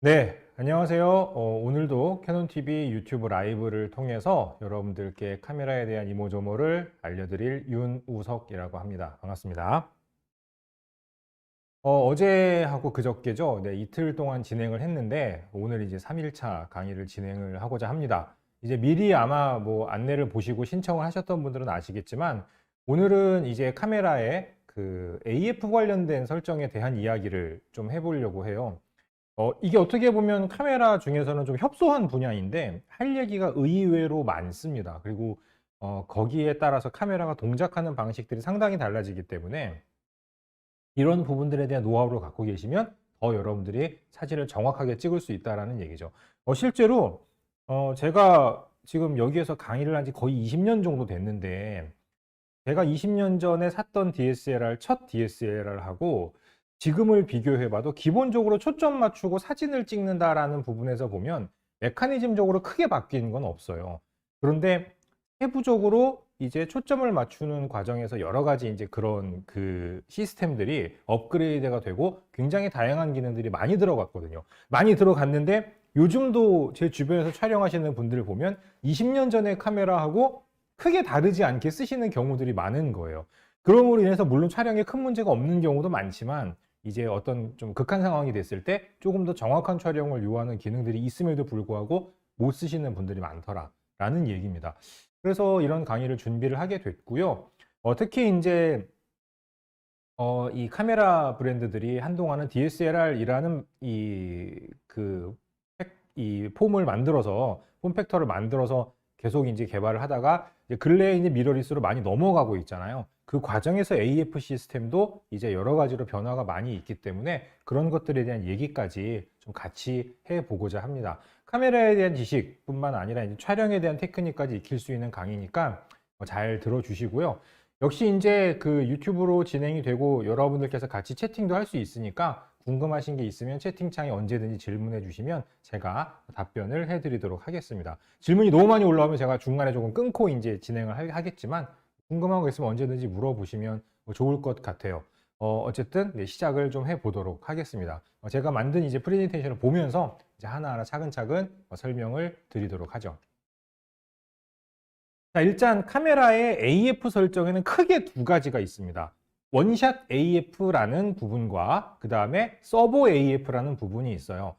네, 안녕하세요. 오늘도 캐논TV 유튜브 라이브를 통해서 여러분들께 카메라에 대한 이모저모를 알려드릴 윤우석이라고 합니다. 반갑습니다. 어제하고 그저께죠. 네, 이틀 동안 진행을 했는데 오늘 이제 3일차 강의를 진행을 하고자 합니다. 이제 미리 아마 뭐 안내를 보시고 신청을 하셨던 분들은 아시겠지만 오늘은 이제 카메라의 그 AF 관련된 설정에 대한 이야기를 좀 해보려고 해요. 이게 어떻게 보면 카메라 중에서는 좀 협소한 분야인데 할 얘기가 의외로 많습니다. 그리고 거기에 따라서 카메라가 동작하는 방식들이 상당히 달라지기 때문에 이런 부분들에 대한 노하우를 갖고 계시면 더 여러분들이 사진을 정확하게 찍을 수 있다라는 얘기죠. 실제로 제가 지금 여기에서 강의를 한 지 거의 20년 정도 됐는데 제가 20년 전에 샀던 DSLR, 첫 DSLR하고 지금을 비교해 봐도 기본적으로 초점 맞추고 사진을 찍는다라는 부분에서 보면 메커니즘적으로 크게 바뀐 건 없어요. 그런데 세부적으로 이제 초점을 맞추는 과정에서 여러 가지 이제 그런 그 시스템들이 업그레이드가 되고 굉장히 다양한 기능들이 많이 들어갔거든요. 많이 들어갔는데 요즘도 제 주변에서 촬영하시는 분들을 보면 20년 전의 카메라하고 크게 다르지 않게 쓰시는 경우들이 많은 거예요. 그럼으로 인해서 물론 촬영에 큰 문제가 없는 경우도 많지만 이제 어떤 좀 극한 상황이 됐을 때 조금 더 정확한 촬영을 요하는 기능들이 있음에도 불구하고 못 쓰시는 분들이 많더라라는 얘기입니다. 그래서 이런 강의를 준비를 하게 됐고요. 특히 이제 이 카메라 브랜드들이 한동안은 DSLR이라는 이 폼을 만들어서 폼 팩터를 만들어서 계속 이제 개발을 하다가 이제 근래에 이제 미러리스로 많이 넘어가고 있잖아요. 그 과정에서 AF 시스템도 이제 여러 가지로 변화가 많이 있기 때문에 그런 것들에 대한 얘기까지 좀 같이 해보고자 합니다. 카메라에 대한 지식뿐만 아니라 이제 촬영에 대한 테크닉까지 익힐 수 있는 강의니까 잘 들어주시고요. 역시 이제 그 유튜브로 진행이 되고 여러분들께서 같이 채팅도 할 수 있으니까 궁금하신 게 있으면 채팅창에 언제든지 질문해 주시면 제가 답변을 해드리도록 하겠습니다. 질문이 너무 많이 올라오면 제가 중간에 조금 끊고 이제 진행을 하겠지만 궁금한 거 있으면 언제든지 물어보시면 좋을 것 같아요. 어쨌든 네, 시작을 좀 해보도록 하겠습니다. 제가 만든 이제 프레젠테이션을 보면서 이제 하나하나 차근차근 설명을 드리도록 하죠. 자, 일단 카메라의 AF 설정에는 크게 두 가지가 있습니다. 원샷 AF라는 부분과 그 다음에 서보 AF라는 부분이 있어요.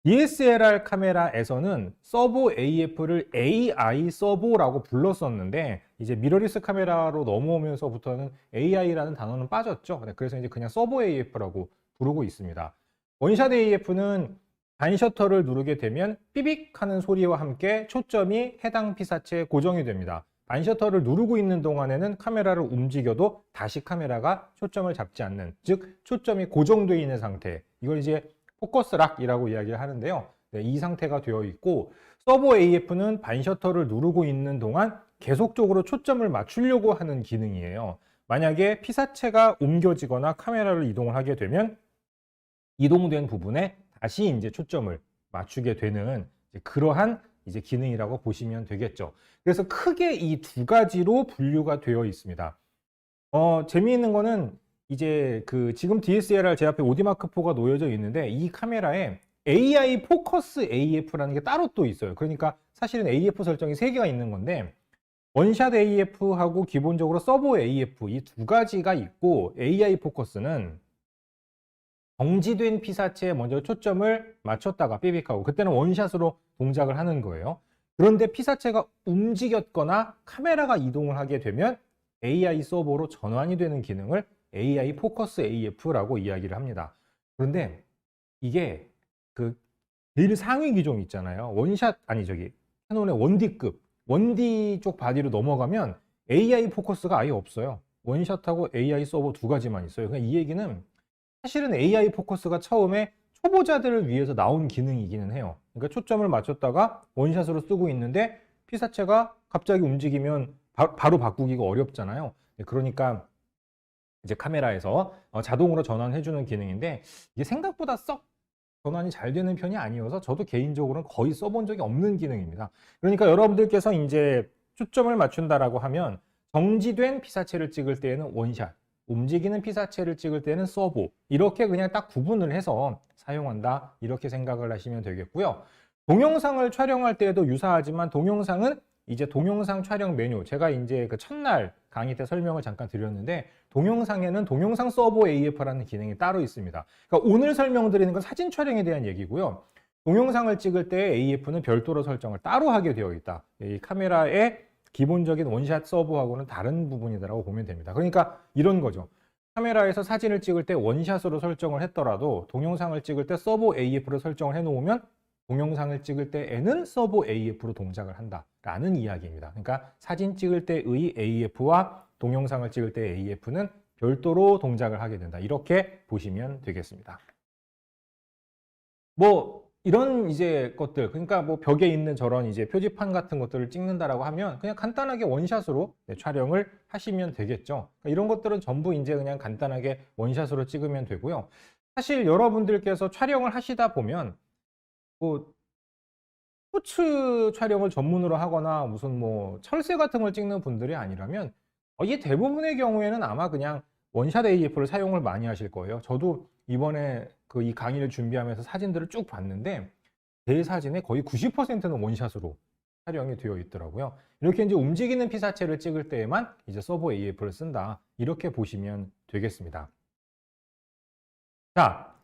DSLR 카메라에서는 서보 AF를 AI 서보라고 불렀었는데 이제 미러리스 카메라로 넘어오면서부터는 AI라는 단어는 빠졌죠. 그래서 이제 그냥 서보 AF라고 부르고 있습니다. 원샷 AF는 반셔터를 누르게 되면 삐빅 하는 소리와 함께 초점이 해당 피사체에 고정이 됩니다. 반셔터를 누르고 있는 동안에는 카메라를 움직여도 다시 카메라가 초점을 잡지 않는, 즉 초점이 고정되어 있는 상태. 이걸 이제 포커스 락이라고 이야기를 하는데요. 네, 이 상태가 되어 있고 서보 AF는 반셔터를 누르고 있는 동안 계속적으로 초점을 맞추려고 하는 기능이에요. 만약에 피사체가 옮겨지거나 카메라를 이동을 하게 되면 이동된 부분에 다시 이제 초점을 맞추게 되는 그러한 이제 기능이라고 보시면 되겠죠. 그래서 크게 이 두 가지로 분류가 되어 있습니다. 재미있는 거는 이제 그 지금 DSLR 제 앞에 오디마크4가 놓여져 있는데 이 카메라에 AI 포커스 AF라는 게 따로 또 있어요. 그러니까 사실은 AF 설정이 세 개가 있는 건데 원샷 AF하고 기본적으로 서보 AF 이 두 가지가 있고 AI 포커스는 정지된 피사체에 먼저 초점을 맞췄다가 삐빅하고 그때는 원샷으로 동작을 하는 거예요. 그런데 피사체가 움직였거나 카메라가 이동을 하게 되면 AI 서버로 전환이 되는 기능을 AI 포커스 AF라고 이야기를 합니다. 그런데 이게 그 제일 상위 기종 있잖아요. 원샷 아니 저기 캐논의 1D급 1D 쪽 바디로 넘어가면 AI 포커스가 아예 없어요. 원샷하고 AI 서버 두 가지만 있어요. 그러니까 이 얘기는 사실은 AI 포커스가 처음에 초보자들을 위해서 나온 기능이기는 해요. 그러니까 초점을 맞췄다가 원샷으로 쓰고 있는데 피사체가 갑자기 움직이면 바로 바꾸기가 어렵잖아요. 그러니까 이제 카메라에서 자동으로 전환해주는 기능인데 이게 생각보다 썩 전환이 잘 되는 편이 아니어서 저도 개인적으로는 거의 써본 적이 없는 기능입니다. 그러니까 여러분들께서 이제 초점을 맞춘다라고 하면 정지된 피사체를 찍을 때에는 원샷, 움직이는 피사체를 찍을 때는 서보. 이렇게 그냥 딱 구분을 해서 사용한다. 이렇게 생각을 하시면 되겠고요. 동영상을 촬영할 때에도 유사하지만 동영상은 이제 동영상 촬영 메뉴. 제가 이제 그 첫날 강의 때 설명을 잠깐 드렸는데 동영상에는 동영상 서버 AF라는 기능이 따로 있습니다. 그러니까 오늘 설명드리는 건 사진 촬영에 대한 얘기고요. 동영상을 찍을 때 AF는 별도로 설정을 따로 하게 되어 있다. 이 카메라의 기본적인 원샷 서버하고는 다른 부분이다라고 보면 됩니다. 그러니까 이런 거죠. 카메라에서 사진을 찍을 때 원샷으로 설정을 했더라도 동영상을 찍을 때 서버 AF로 설정을 해놓으면 동영상을 찍을 때에는 서버 AF로 동작을 한다라는 이야기입니다. 그러니까 사진 찍을 때의 AF와 동영상을 찍을 때의 AF는 별도로 동작을 하게 된다. 이렇게 보시면 되겠습니다. 뭐 이런 이제 것들, 그러니까 뭐 벽에 있는 저런 이제 표지판 같은 것들을 찍는다라고 하면 그냥 간단하게 원샷으로 촬영을 하시면 되겠죠. 그러니까 이런 것들은 전부 이제 그냥 간단하게 원샷으로 찍으면 되고요. 사실 여러분들께서 촬영을 하시다 보면 뭐 스포츠 촬영을 전문으로 하거나 무슨 뭐 철새 같은 걸 찍는 분들이 아니라면 이 대부분의 경우에는 아마 그냥 원샷 AF를 사용을 많이 하실 거예요. 저도 이번에 그 이 강의를 준비하면서 사진들을 쭉 봤는데 제 사진의 거의 90%는 원샷으로 촬영이 되어 있더라고요. 이렇게 이제 움직이는 피사체를 찍을 때에만 이제 서버 AF를 쓴다. 이렇게 보시면 되겠습니다. 자,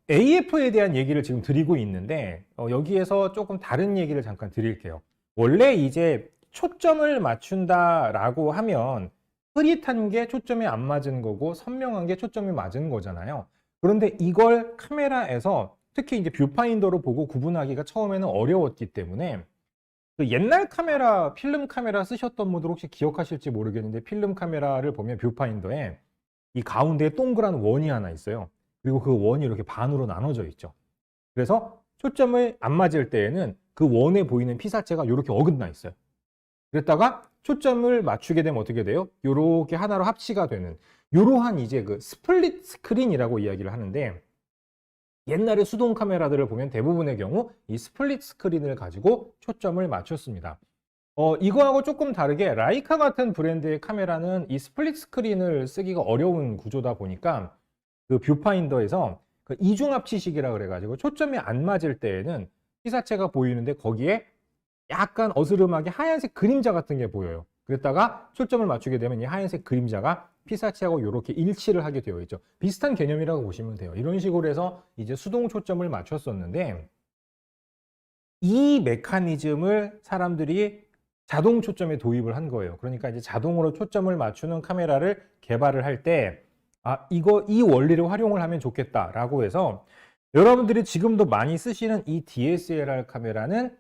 AF에 대한 얘기를 지금 드리고 있는데 여기에서 조금 다른 얘기를 잠깐 드릴게요. 원래 이제 초점을 맞춘다라고 하면 흐릿한 게 초점이 안 맞은 거고 선명한 게 초점이 맞은 거잖아요. 그런데 이걸 카메라에서 특히 이제 뷰파인더로 보고 구분하기가 처음에는 어려웠기 때문에 그 옛날 카메라, 필름 카메라 쓰셨던 분들 혹시 기억하실지 모르겠는데 필름 카메라를 보면 뷰파인더에 이 가운데에 동그란 원이 하나 있어요. 그리고 그 원이 이렇게 반으로 나눠져 있죠. 그래서 초점을 안 맞을 때에는 그 원에 보이는 피사체가 이렇게 어긋나 있어요. 그랬다가 초점을 맞추게 되면 어떻게 돼요? 이렇게 하나로 합치가 되는 이러한 이제 그 스플릿 스크린이라고 이야기를 하는데 옛날에 수동 카메라들을 보면 대부분의 경우 이 스플릿 스크린을 가지고 초점을 맞췄습니다. 이거하고 조금 다르게 라이카 같은 브랜드의 카메라는 이 스플릿 스크린을 쓰기가 어려운 구조다 보니까 그 뷰파인더에서 그 이중 합치식이라 그래가지고 초점이 안 맞을 때에는 피사체가 보이는데 거기에 약간 어스름하게 하얀색 그림자 같은 게 보여요. 그랬다가 초점을 맞추게 되면 이 하얀색 그림자가 피사체하고 이렇게 일치를 하게 되어 있죠. 비슷한 개념이라고 보시면 돼요. 이런 식으로 해서 이제 수동 초점을 맞췄었는데 이 메커니즘을 사람들이 자동 초점에 도입을 한 거예요. 그러니까 이제 자동으로 초점을 맞추는 카메라를 개발을 할 때 이 원리를 활용을 하면 좋겠다라고 해서 여러분들이 지금도 많이 쓰시는 이 DSLR 카메라는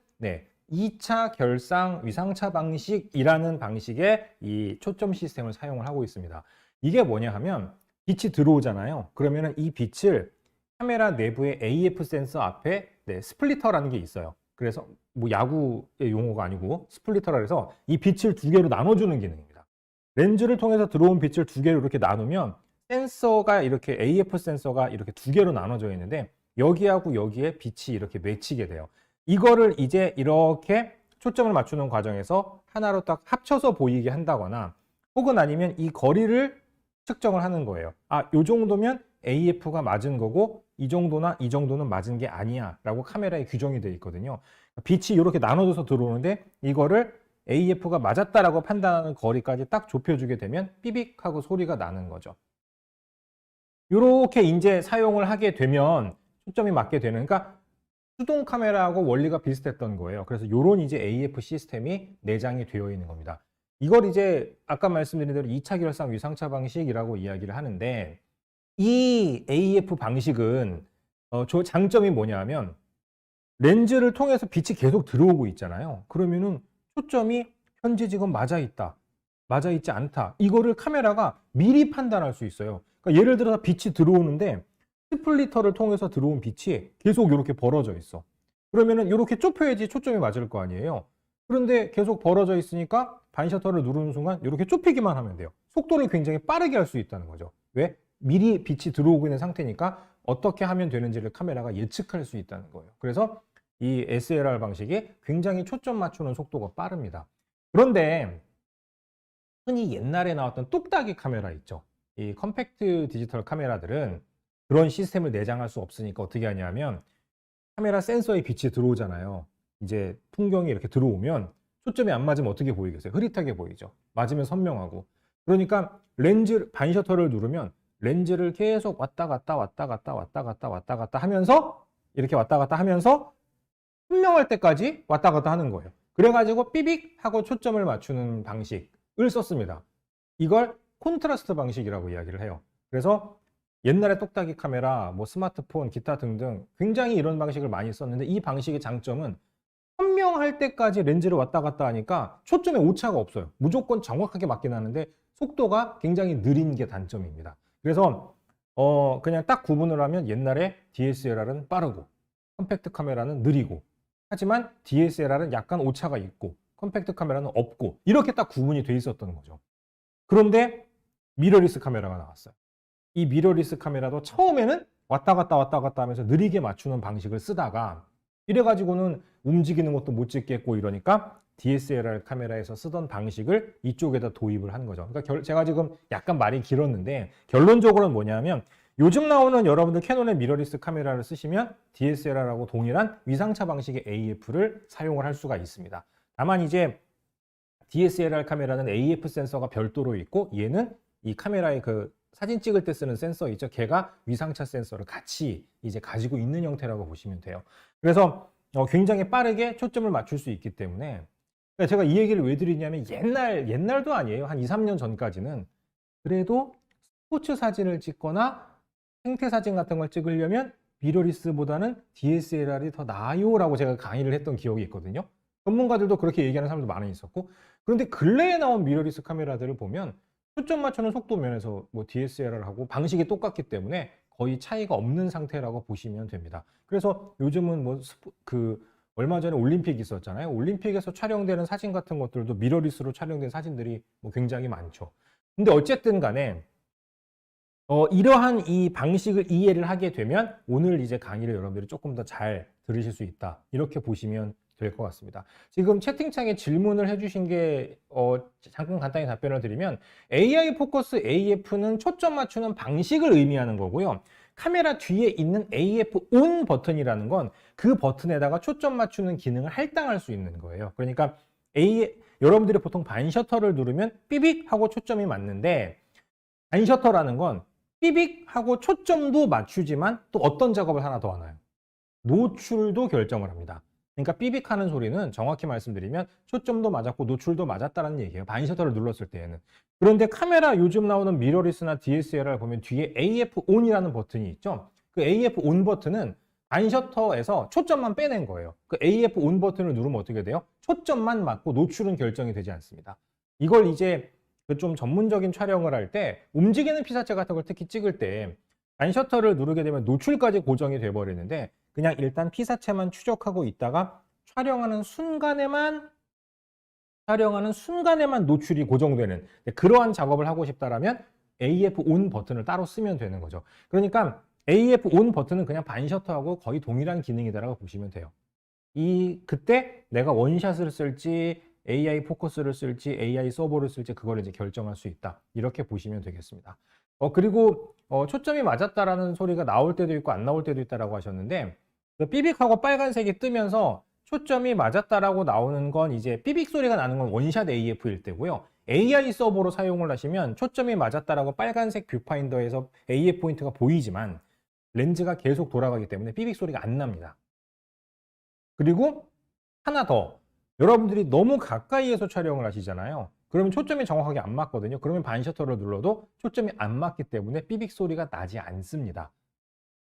2차 결상 위상차 방식이라는 방식의 이 초점 시스템을 사용을 하고 있습니다. 이게 뭐냐 하면 빛이 들어오잖아요. 그러면은 이 빛을 카메라 내부의 AF 센서 앞에 스플리터라는 게 있어요. 그래서 뭐 야구의 용어가 아니고 스플리터라 해서 이 빛을 두 개로 나눠주는 기능입니다. 렌즈를 통해서 들어온 빛을 두 개로 이렇게 나누면 센서가 이렇게 AF 센서가 이렇게 두 개로 나눠져 있는데 여기하고 여기에 빛이 이렇게 맺히게 돼요. 이거를 이제 이렇게 초점을 맞추는 과정에서 하나로 딱 합쳐서 보이게 한다거나 혹은 아니면 이 거리를 측정을 하는 거예요. 요 정도면 AF가 맞은 거고 이 정도나 이 정도는 맞은 게 아니야 라고 카메라에 규정이 되어 있거든요. 빛이 이렇게 나눠져서 들어오는데 이거를 AF가 맞았다라고 판단하는 거리까지 딱 좁혀주게 되면 삐빅 하고 소리가 나는 거죠. 이렇게 이제 사용을 하게 되면 초점이 맞게 되는, 그러니까 수동 카메라하고 원리가 비슷했던 거예요. 그래서 이런 이제 AF 시스템이 내장이 되어 있는 겁니다. 이걸 이제 아까 말씀드린 대로 2차 결상 위상차 방식이라고 이야기를 하는데 이 AF 방식은 장점이 뭐냐면 렌즈를 통해서 빛이 계속 들어오고 있잖아요. 그러면은 초점이 현재 지금 맞아 있다, 맞아 있지 않다. 이거를 카메라가 미리 판단할 수 있어요. 그러니까 예를 들어서 빛이 들어오는데 스플리터를 통해서 들어온 빛이 계속 이렇게 벌어져 있어. 그러면은 이렇게 좁혀야지 초점이 맞을 거 아니에요. 그런데 계속 벌어져 있으니까 반셔터를 누르는 순간 이렇게 좁히기만 하면 돼요. 속도를 굉장히 빠르게 할 수 있다는 거죠. 왜? 미리 빛이 들어오고 있는 상태니까 어떻게 하면 되는지를 카메라가 예측할 수 있다는 거예요. 그래서 이 SLR 방식이 굉장히 초점 맞추는 속도가 빠릅니다. 그런데 흔히 옛날에 나왔던 뚝딱이 카메라 있죠. 이 컴팩트 디지털 카메라들은 그런 시스템을 내장할 수 없으니까 어떻게 하냐면 카메라 센서에 빛이 들어오잖아요. 이제 풍경이 이렇게 들어오면 초점이 안 맞으면 어떻게 보이겠어요? 흐릿하게 보이죠. 맞으면 선명하고. 그러니까 렌즈 반셔터를 누르면 렌즈를 계속 왔다 갔다 왔다 갔다 왔다 갔다 왔다 갔다 하면서 이렇게 왔다 갔다 하면서 선명할 때까지 왔다 갔다 하는 거예요. 그래가지고 삐빅 하고 초점을 맞추는 방식을 썼습니다. 이걸 콘트라스트 방식이라고 이야기를 해요. 그래서 옛날에 똑딱이 카메라, 뭐 스마트폰, 기타 등등 굉장히 이런 방식을 많이 썼는데 이 방식의 장점은 선명할 때까지 렌즈를 왔다 갔다 하니까 초점에 오차가 없어요. 무조건 정확하게 맞긴 하는데 속도가 굉장히 느린 게 단점입니다. 그래서 그냥 딱 구분을 하면 옛날에 DSLR은 빠르고 컴팩트 카메라는 느리고 하지만 DSLR은 약간 오차가 있고 컴팩트 카메라는 없고 이렇게 딱 구분이 돼 있었던 거죠. 그런데 미러리스 카메라가 나왔어요. 이 미러리스 카메라도 처음에는 왔다 갔다 왔다 갔다 하면서 느리게 맞추는 방식을 쓰다가 이래가지고는 움직이는 것도 못 찍겠고 이러니까 DSLR 카메라에서 쓰던 방식을 이쪽에다 도입을 한 거죠. 그러니까 제가 지금 약간 말이 길었는데 결론적으로는 뭐냐면 요즘 나오는 여러분들 캐논의 미러리스 카메라를 쓰시면 DSLR하고 동일한 위상차 방식의 AF를 사용을 할 수가 있습니다. 다만 이제 DSLR 카메라는 AF 센서가 별도로 있고 얘는 이 카메라의 그 사진 찍을 때 쓰는 센서 있죠. 걔가 위상차 센서를 같이 이제 가지고 있는 형태라고 보시면 돼요. 그래서 굉장히 빠르게 초점을 맞출 수 있기 때문에 제가 이 얘기를 왜 드리냐면 옛날도 아니에요. 한 2, 3년 전까지는 그래도 스포츠 사진을 찍거나 생태 사진 같은 걸 찍으려면 미러리스보다는 DSLR이 더 나아요라고 제가 강의를 했던 기억이 있거든요. 전문가들도 그렇게 얘기하는 사람도 많이 있었고 그런데 근래에 나온 미러리스 카메라들을 보면 초점 맞추는 속도 면에서 뭐 DSLR하고 방식이 똑같기 때문에 거의 차이가 없는 상태라고 보시면 됩니다. 그래서 요즘은 뭐 얼마 전에 올림픽 있었잖아요. 올림픽에서 촬영되는 사진 같은 것들도 미러리스로 촬영된 사진들이 뭐 굉장히 많죠. 근데 어쨌든 간에 이러한 이 방식을 이해를 하게 되면 오늘 이제 강의를 여러분들이 조금 더 잘 들으실 수 있다. 이렇게 보시면 될 것 같습니다. 지금 채팅창에 질문을 해주신 게 잠깐 간단히 답변을 드리면 AI 포커스 AF는 초점 맞추는 방식을 의미하는 거고요. 카메라 뒤에 있는 AF ON 버튼이라는 건 그 버튼에다가 초점 맞추는 기능을 할당할 수 있는 거예요. 그러니까 여러분들이 보통 반셔터를 누르면 삐빅 하고 초점이 맞는데 반셔터라는 건 삐빅 하고 초점도 맞추지만 또 어떤 작업을 하나 더 하나요? 노출도 결정을 합니다. 그러니까 삐빅하는 소리는 정확히 말씀드리면 초점도 맞았고 노출도 맞았다는 얘기예요. 반셔터를 눌렀을 때에는. 그런데 카메라 요즘 나오는 미러리스나 DSLR 보면 뒤에 AF ON이라는 버튼이 있죠. 그 AF ON 버튼은 반셔터에서 초점만 빼낸 거예요. 그 AF ON 버튼을 누르면 어떻게 돼요? 초점만 맞고 노출은 결정이 되지 않습니다. 이걸 이제 좀 전문적인 촬영을 할 때 움직이는 피사체 같은 걸 특히 찍을 때 반셔터를 누르게 되면 노출까지 고정이 돼 버리는데 그냥 일단 피사체만 추적하고 있다가 촬영하는 순간에만 노출이 고정되는 그러한 작업을 하고 싶다라면 AF ON 버튼을 따로 쓰면 되는 거죠. 그러니까 AF ON 버튼은 그냥 반셔터하고 거의 동일한 기능이다라고 보시면 돼요. 그때 내가 원샷을 쓸지 AI 포커스를 쓸지 AI 서버를 쓸지 그걸 이제 결정할 수 있다. 이렇게 보시면 되겠습니다. 그리고 초점이 맞았다라는 소리가 나올 때도 있고 안 나올 때도 있다라고 하셨는데 그 삐빅하고 빨간색이 뜨면서 초점이 맞았다라고 나오는 건 이제 삐빅 소리가 나는 건 원샷 AF일 때고요. AI 서버로 사용을 하시면 초점이 맞았다라고 빨간색 뷰파인더에서 AF 포인트가 보이지만 렌즈가 계속 돌아가기 때문에 삐빅 소리가 안 납니다. 그리고 하나 더. 여러분들이 너무 가까이에서 촬영을 하시잖아요. 그러면 초점이 정확하게 안 맞거든요. 그러면 반셔터를 눌러도 초점이 안 맞기 때문에 삐빅 소리가 나지 않습니다.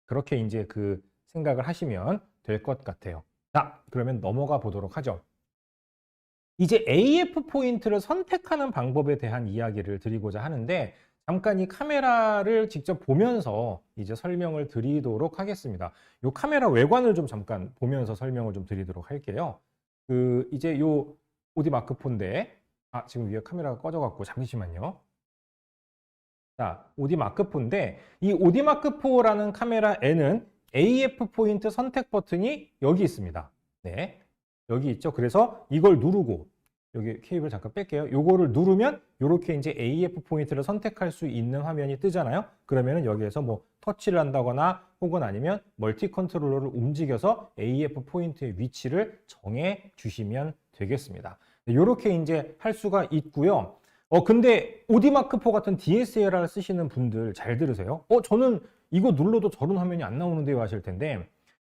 그렇게 이제 그 생각을 하시면 될 것 같아요. 자, 그러면 넘어가 보도록 하죠. 이제 AF 포인트를 선택하는 방법에 대한 이야기를 드리고자 하는데 잠깐 이 카메라를 직접 보면서 이제 설명을 드리도록 하겠습니다. 이 카메라 외관을 좀 잠깐 보면서 설명을 좀 드리도록 할게요. 이제 요 오디마크4인데 지금 위에 카메라가 꺼져갖고 잠시만요. 자, 오디마크4인데 이 오디마크4라는 카메라에는 AF 포인트 선택 버튼이 여기 있습니다. 네, 여기 있죠. 그래서 이걸 누르고 여기 케이블 잠깐 뺄게요. 요거를 누르면 이렇게 이제 AF 포인트를 선택할 수 있는 화면이 뜨잖아요. 그러면은 여기에서 뭐 터치를 한다거나 혹은 아니면 멀티 컨트롤러를 움직여서 AF 포인트의 위치를 정해 주시면 되겠습니다. 이렇게 이제 할 수가 있고요. 근데 오디마크4 같은 DSLR 쓰시는 분들 잘 들으세요. 저는 이거 눌러도 저런 화면이 안 나오는데요 하실 텐데,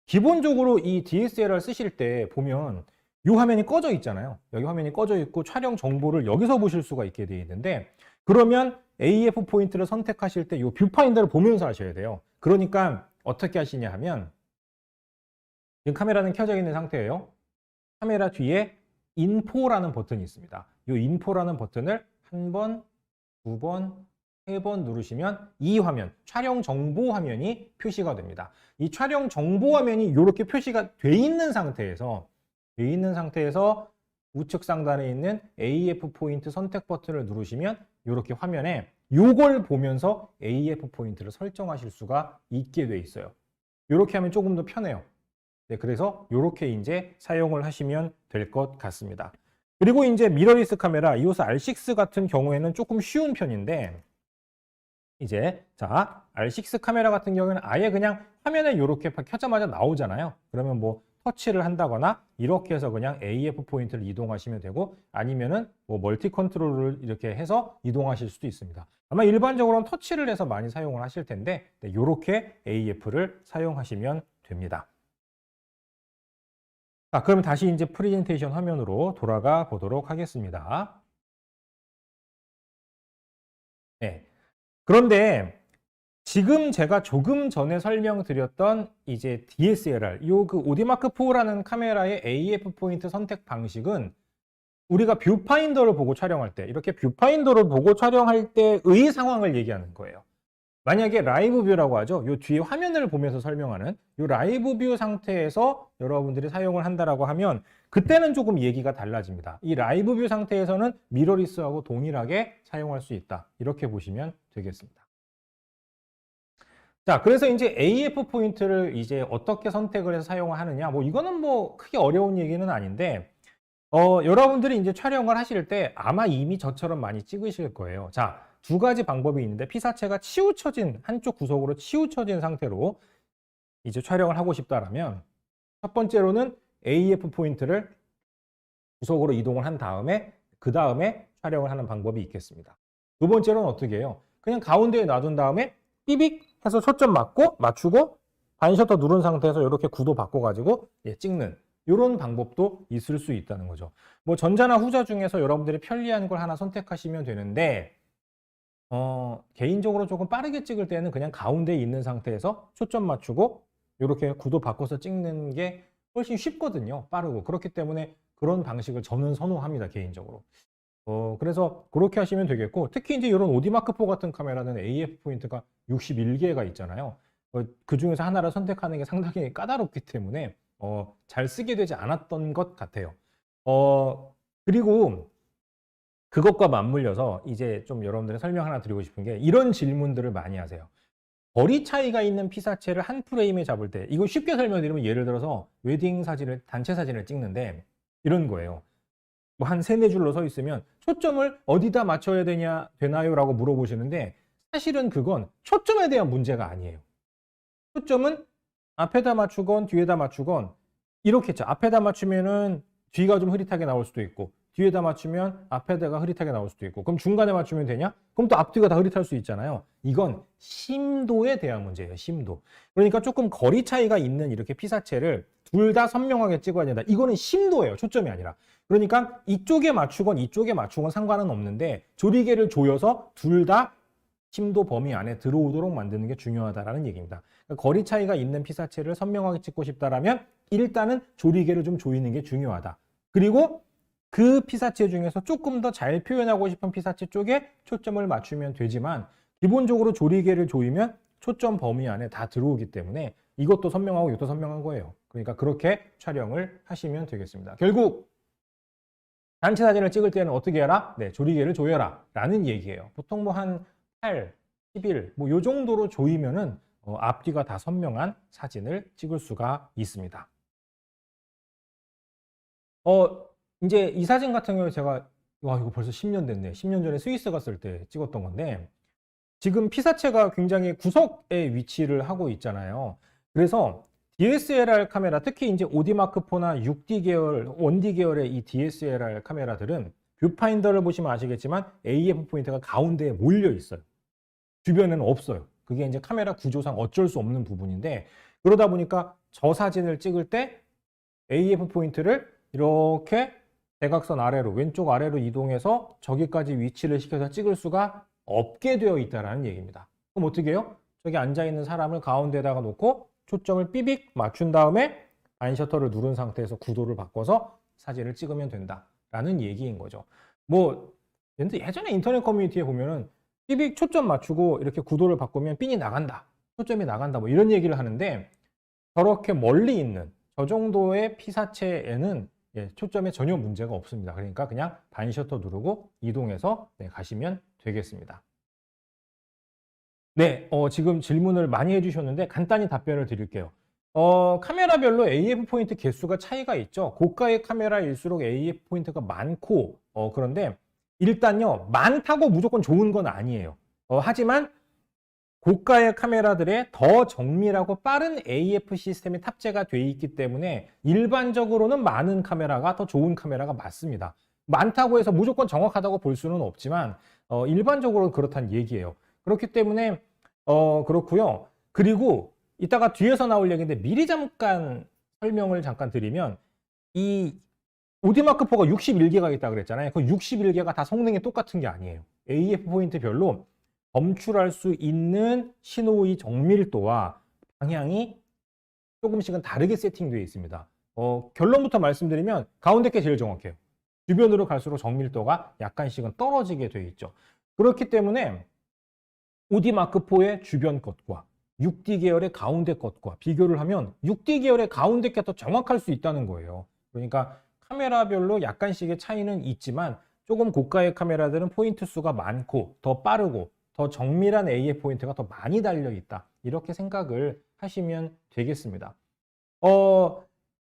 기본적으로 이 DSLR 쓰실 때 보면 이 화면이 꺼져 있잖아요. 여기 화면이 꺼져 있고 촬영 정보를 여기서 보실 수가 있게 되어 있는데, 그러면 AF 포인트를 선택하실 때 이 뷰파인더를 보면서 하셔야 돼요. 그러니까 어떻게 하시냐 하면, 지금 카메라는 켜져 있는 상태예요. 카메라 뒤에 인포라는 버튼이 있습니다. 이 인포라는 버튼을 한 번, 두 번, 세 번 누르시면 이 화면, 촬영 정보 화면이 표시가 됩니다. 이 촬영 정보 화면이 이렇게 표시가 돼 있는 상태에서 우측 상단에 있는 AF 포인트 선택 버튼을 누르시면 이렇게 화면에 이걸 보면서 AF 포인트를 설정하실 수가 있게 돼 있어요. 이렇게 하면 조금 더 편해요. 네, 그래서 이렇게 이제 사용을 하시면 될 것 같습니다. 그리고 이제 미러리스 카메라, EOS R6 같은 경우에는 조금 쉬운 편인데, 이제 자, R6 카메라 같은 경우에는 아예 그냥 화면에 이렇게 켜자마자 나오잖아요. 그러면 뭐 터치를 한다거나 이렇게 해서 그냥 AF 포인트를 이동하시면 되고, 아니면은 뭐 멀티 컨트롤을 이렇게 해서 이동하실 수도 있습니다. 아마 일반적으로는 터치를 해서 많이 사용을 하실 텐데, 네, 이렇게 AF를 사용하시면 됩니다. 자, 그럼 다시 이제 프레젠테이션 화면으로 돌아가 보도록 하겠습니다. 네. 그런데 지금 제가 조금 전에 설명드렸던 이제 DSLR, 요 그 오디마크4라는 카메라의 AF 포인트 선택 방식은 우리가 뷰파인더를 보고 촬영할 때, 이렇게 뷰파인더를 보고 촬영할 때의 상황을 얘기하는 거예요. 만약에 라이브 뷰라고 하죠. 요 뒤에 화면을 보면서 설명하는 요 라이브 뷰 상태에서 여러분들이 사용을 한다라고 하면 그때는 조금 얘기가 달라집니다. 이 라이브 뷰 상태에서는 미러리스하고 동일하게 사용할 수 있다. 이렇게 보시면 되겠습니다. 자, 그래서 이제 AF 포인트를 이제 어떻게 선택을 해서 사용을 하느냐. 뭐 이거는 뭐 크게 어려운 얘기는 아닌데, 여러분들이 이제 촬영을 하실 때 아마 이미 저처럼 많이 찍으실 거예요. 자, 두 가지 방법이 있는데, 피사체가 치우쳐진, 한쪽 구석으로 치우쳐진 상태로 이제 촬영을 하고 싶다라면, 첫 번째로는 AF 포인트를 구석으로 이동을 한 다음에 그 다음에 촬영을 하는 방법이 있겠습니다. 두 번째로는 어떻게 해요? 그냥 가운데에 놔둔 다음에 삐빅 해서 초점 맞추고 반셔터 누른 상태에서 이렇게 구도 바꿔가지고 찍는 이런 방법도 있을 수 있다는 거죠. 뭐 전자나 후자 중에서 여러분들이 편리한 걸 하나 선택하시면 되는데, 개인적으로 조금 빠르게 찍을 때는 그냥 가운데에 있는 상태에서 초점 맞추고 이렇게 구도 바꿔서 찍는 게 훨씬 쉽거든요. 빠르고. 그렇기 때문에 그런 방식을 저는 선호합니다, 개인적으로. 그래서 그렇게 하시면 되겠고, 특히 이제 이런 오디마크4 같은 카메라는 AF 포인트가 61개가 있잖아요. 그 중에서 하나를 선택하는 게 상당히 까다롭기 때문에 잘 쓰게 되지 않았던 것 같아요. 그리고 그것과 맞물려서 이제 좀 여러분들의 설명 하나 드리고 싶은 게, 이런 질문들을 많이 하세요. 거리 차이가 있는 피사체를 한 프레임에 잡을 때, 이거 쉽게 설명드리면 예를 들어서 웨딩 사진을, 단체 사진을 찍는데 이런 거예요. 뭐 한 세네 줄로 서 있으면 초점을 어디다 맞춰야 되나요? 라고 물어보시는데, 사실은 그건 초점에 대한 문제가 아니에요. 초점은 앞에다 맞추건 뒤에다 맞추건 이렇게 했죠. 앞에다 맞추면은 뒤가 좀 흐릿하게 나올 수도 있고, 뒤에다 맞추면 앞에다가 흐릿하게 나올 수도 있고, 그럼 중간에 맞추면 되냐? 그럼 또 앞뒤가 다 흐릿할 수 있잖아요. 이건 심도에 대한 문제예요. 심도. 그러니까 조금 거리 차이가 있는 이렇게 피사체를 둘 다 선명하게 찍어야 된다. 이거는 심도예요. 초점이 아니라. 그러니까 이쪽에 맞추건 이쪽에 맞추건 상관은 없는데, 조리개를 조여서 둘 다 심도 범위 안에 들어오도록 만드는 게 중요하다라는 얘기입니다. 그러니까 거리 차이가 있는 피사체를 선명하게 찍고 싶다라면 일단은 조리개를 좀 조이는 게 중요하다. 그리고 그 피사체 중에서 조금 더 잘 표현하고 싶은 피사체 쪽에 초점을 맞추면 되지만, 기본적으로 조리개를 조이면 초점 범위 안에 다 들어오기 때문에 이것도 선명하고 이것도 선명한 거예요. 그러니까 그렇게 촬영을 하시면 되겠습니다. 결국 단체 사진을 찍을 때는 어떻게 해라? 네, 조리개를 조여라 라는 얘기예요. 보통 뭐 한 8, 11, 뭐 요 정도로 조이면은 앞뒤가 다 선명한 사진을 찍을 수가 있습니다. 이제 이 사진 같은 경우에 제가 와 이거 벌써 10년 됐네. 10년 전에 스위스 갔을 때 찍었던 건데 지금 피사체가 굉장히 구석에 위치를 하고 있잖아요. 그래서 DSLR 카메라, 특히 이제 오디마크4나 6D 계열, 1D 계열의 이 DSLR 카메라들은 뷰파인더를 보시면 아시겠지만 AF 포인트가 가운데에 몰려 있어요. 주변에는 없어요. 그게 이제 카메라 구조상 어쩔 수 없는 부분인데 그러다 보니까 저 사진을 찍을 때 AF 포인트를 이렇게 대각선 아래로 왼쪽 아래로 이동해서 저기까지 위치를 시켜서 찍을 수가 없게 되어 있다는 얘기입니다. 그럼 어떻게 해요? 저기 앉아있는 사람을 가운데다가 놓고 초점을 삐빅 맞춘 다음에 반셔터를 누른 상태에서 구도를 바꿔서 사진을 찍으면 된다라는 얘기인 거죠. 뭐 예전에 인터넷 커뮤니티에 보면은 삐빅 초점 맞추고 이렇게 구도를 바꾸면 핀이 나간다, 초점이 나간다 뭐 이런 얘기를 하는데 저렇게 멀리 있는 저 정도의 피사체에는 초점에 전혀 문제가 없습니다. 그러니까 그냥 반셔터 누르고 이동해서 가시면 되겠습니다. 네, 지금 질문을 많이 해주셨는데 간단히 답변을 드릴게요. 카메라별로 AF 포인트 개수가 차이가 있죠. 고가의 카메라일수록 AF 포인트가 많고, 그런데 일단요, 많다고 무조건 좋은 건 아니에요. 하지만 고가의 카메라들에 더 정밀하고 빠른 AF 시스템이 탑재가 되어 있기 때문에 일반적으로는 많은 카메라가 더 좋은 카메라가 맞습니다. 많다고 해서 무조건 정확하다고 볼 수는 없지만 일반적으로 그렇다는 얘기예요. 그렇기 때문에 그렇고요. 그리고 이따가 뒤에서 나올 얘기인데 미리 잠깐 설명을 잠깐 드리면 이 오디마크4가 61개가 있다고 그랬잖아요. 그 61개가 다 성능이 똑같은 게 아니에요. AF 포인트별로 검출할 수 있는 신호의 정밀도와 방향이 조금씩은 다르게 세팅되어 있습니다. 결론부터 말씀드리면 가운데 게 제일 정확해요. 주변으로 갈수록 정밀도가 약간씩은 떨어지게 되어 있죠. 그렇기 때문에 오디마크4의 주변 것과 6D 계열의 가운데 것과 비교를 하면 6D 계열의 가운데 게 더 정확할 수 있다는 거예요. 그러니까 카메라별로 약간씩의 차이는 있지만 조금 고가의 카메라들은 포인트 수가 많고 더 빠르고 더 정밀한 AF 포인트가 더 많이 달려 있다. 이렇게 생각을 하시면 되겠습니다.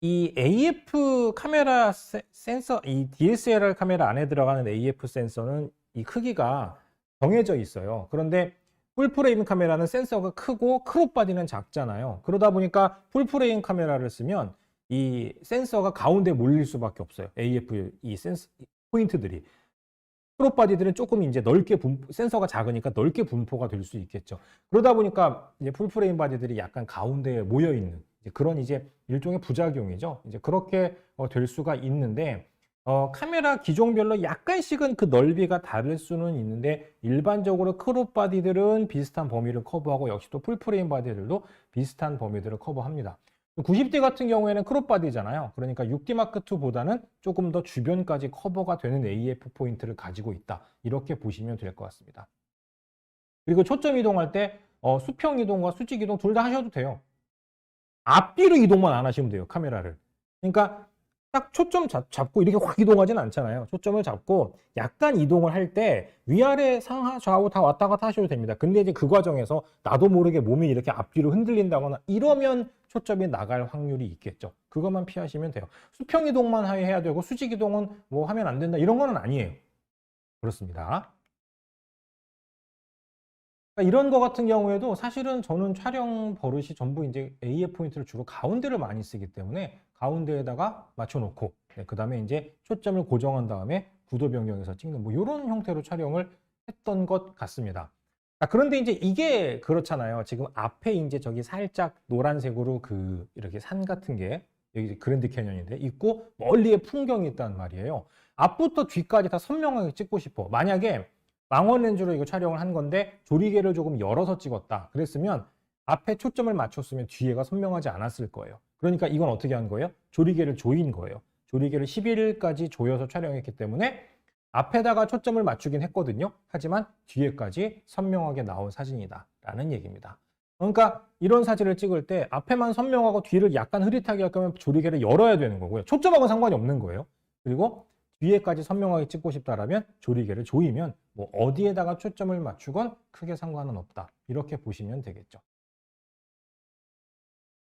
이 AF 카메라 센서, 이 DSLR 카메라 안에 들어가는 AF 센서는 이 크기가 정해져 있어요. 그런데 풀프레임 카메라는 센서가 크고 크롭 바디는 작잖아요. 그러다 보니까 풀프레임 카메라를 쓰면 이 센서가 가운데 몰릴 수밖에 없어요. AF 이 센서 포인트들이. 크롭 바디들은 조금 이제 넓게 센서가 작으니까 넓게 분포가 될 수 있겠죠. 그러다 보니까 이제 풀프레임 바디들이 약간 가운데에 모여 있는 그런 이제 일종의 부작용이죠. 이제 그렇게 될 수가 있는데 카메라 기종별로 약간씩은 그 넓이가 다를 수는 있는데 일반적으로 크롭 바디들은 비슷한 범위를 커버하고 역시 또 풀프레임 바디들도 비슷한 범위들을 커버합니다. 90D 같은 경우에는 크롭 바디잖아요. 그러니까 6D 마크2보다는 조금 더 주변까지 커버가 되는 AF 포인트를 가지고 있다. 이렇게 보시면 될 것 같습니다. 그리고 초점 이동할 때 수평 이동과 수직 이동 둘 다 하셔도 돼요. 앞뒤로 이동만 안 하시면 돼요. 카메라를. 그러니까 딱 초점 잡고 이렇게 확 이동하진 않잖아요. 초점을 잡고 약간 이동을 할 때 위아래 상하 좌우 다 왔다 갔다 하셔도 됩니다. 근데 이제 그 과정에서 나도 모르게 몸이 이렇게 앞뒤로 흔들린다거나 이러면 초점이 나갈 확률이 있겠죠. 그것만 피하시면 돼요. 수평 이동만 해야 되고 수직 이동은 뭐 하면 안 된다 이런 거는 아니에요. 그렇습니다. 그러니까 이런 거 같은 경우에도 사실은 저는 촬영 버릇이 전부 이제 AF 포인트를 주로 가운데를 많이 쓰기 때문에 가운데에다가 맞춰놓고 그 다음에 이제 초점을 고정한 다음에 구도 변경해서 찍는 뭐 이런 형태로 촬영을 했던 것 같습니다. 그런데 이제 이게 그렇잖아요. 지금 앞에 이제 저기 살짝 노란색으로 그 이렇게 산 같은 게 여기 그랜드 캐년인데 있고 멀리에 풍경이 있단 말이에요. 앞부터 뒤까지 다 선명하게 찍고 싶어. 만약에 망원 렌즈로 이거 촬영을 한 건데 조리개를 조금 열어서 찍었다. 그랬으면 앞에 초점을 맞췄으면 뒤에가 선명하지 않았을 거예요. 그러니까 이건 어떻게 한 거예요? 조리개를 조인 거예요. 조리개를 11일까지 조여서 촬영했기 때문에 앞에다가 초점을 맞추긴 했거든요. 하지만 뒤에까지 선명하게 나온 사진이다 라는 얘기입니다. 그러니까 이런 사진을 찍을 때 앞에만 선명하고 뒤를 약간 흐릿하게 할 거면 조리개를 열어야 되는 거고요. 초점하고는 상관이 없는 거예요. 그리고 뒤에까지 선명하게 찍고 싶다라면 조리개를 조이면 뭐 어디에다가 초점을 맞추건 크게 상관은 없다. 이렇게 보시면 되겠죠.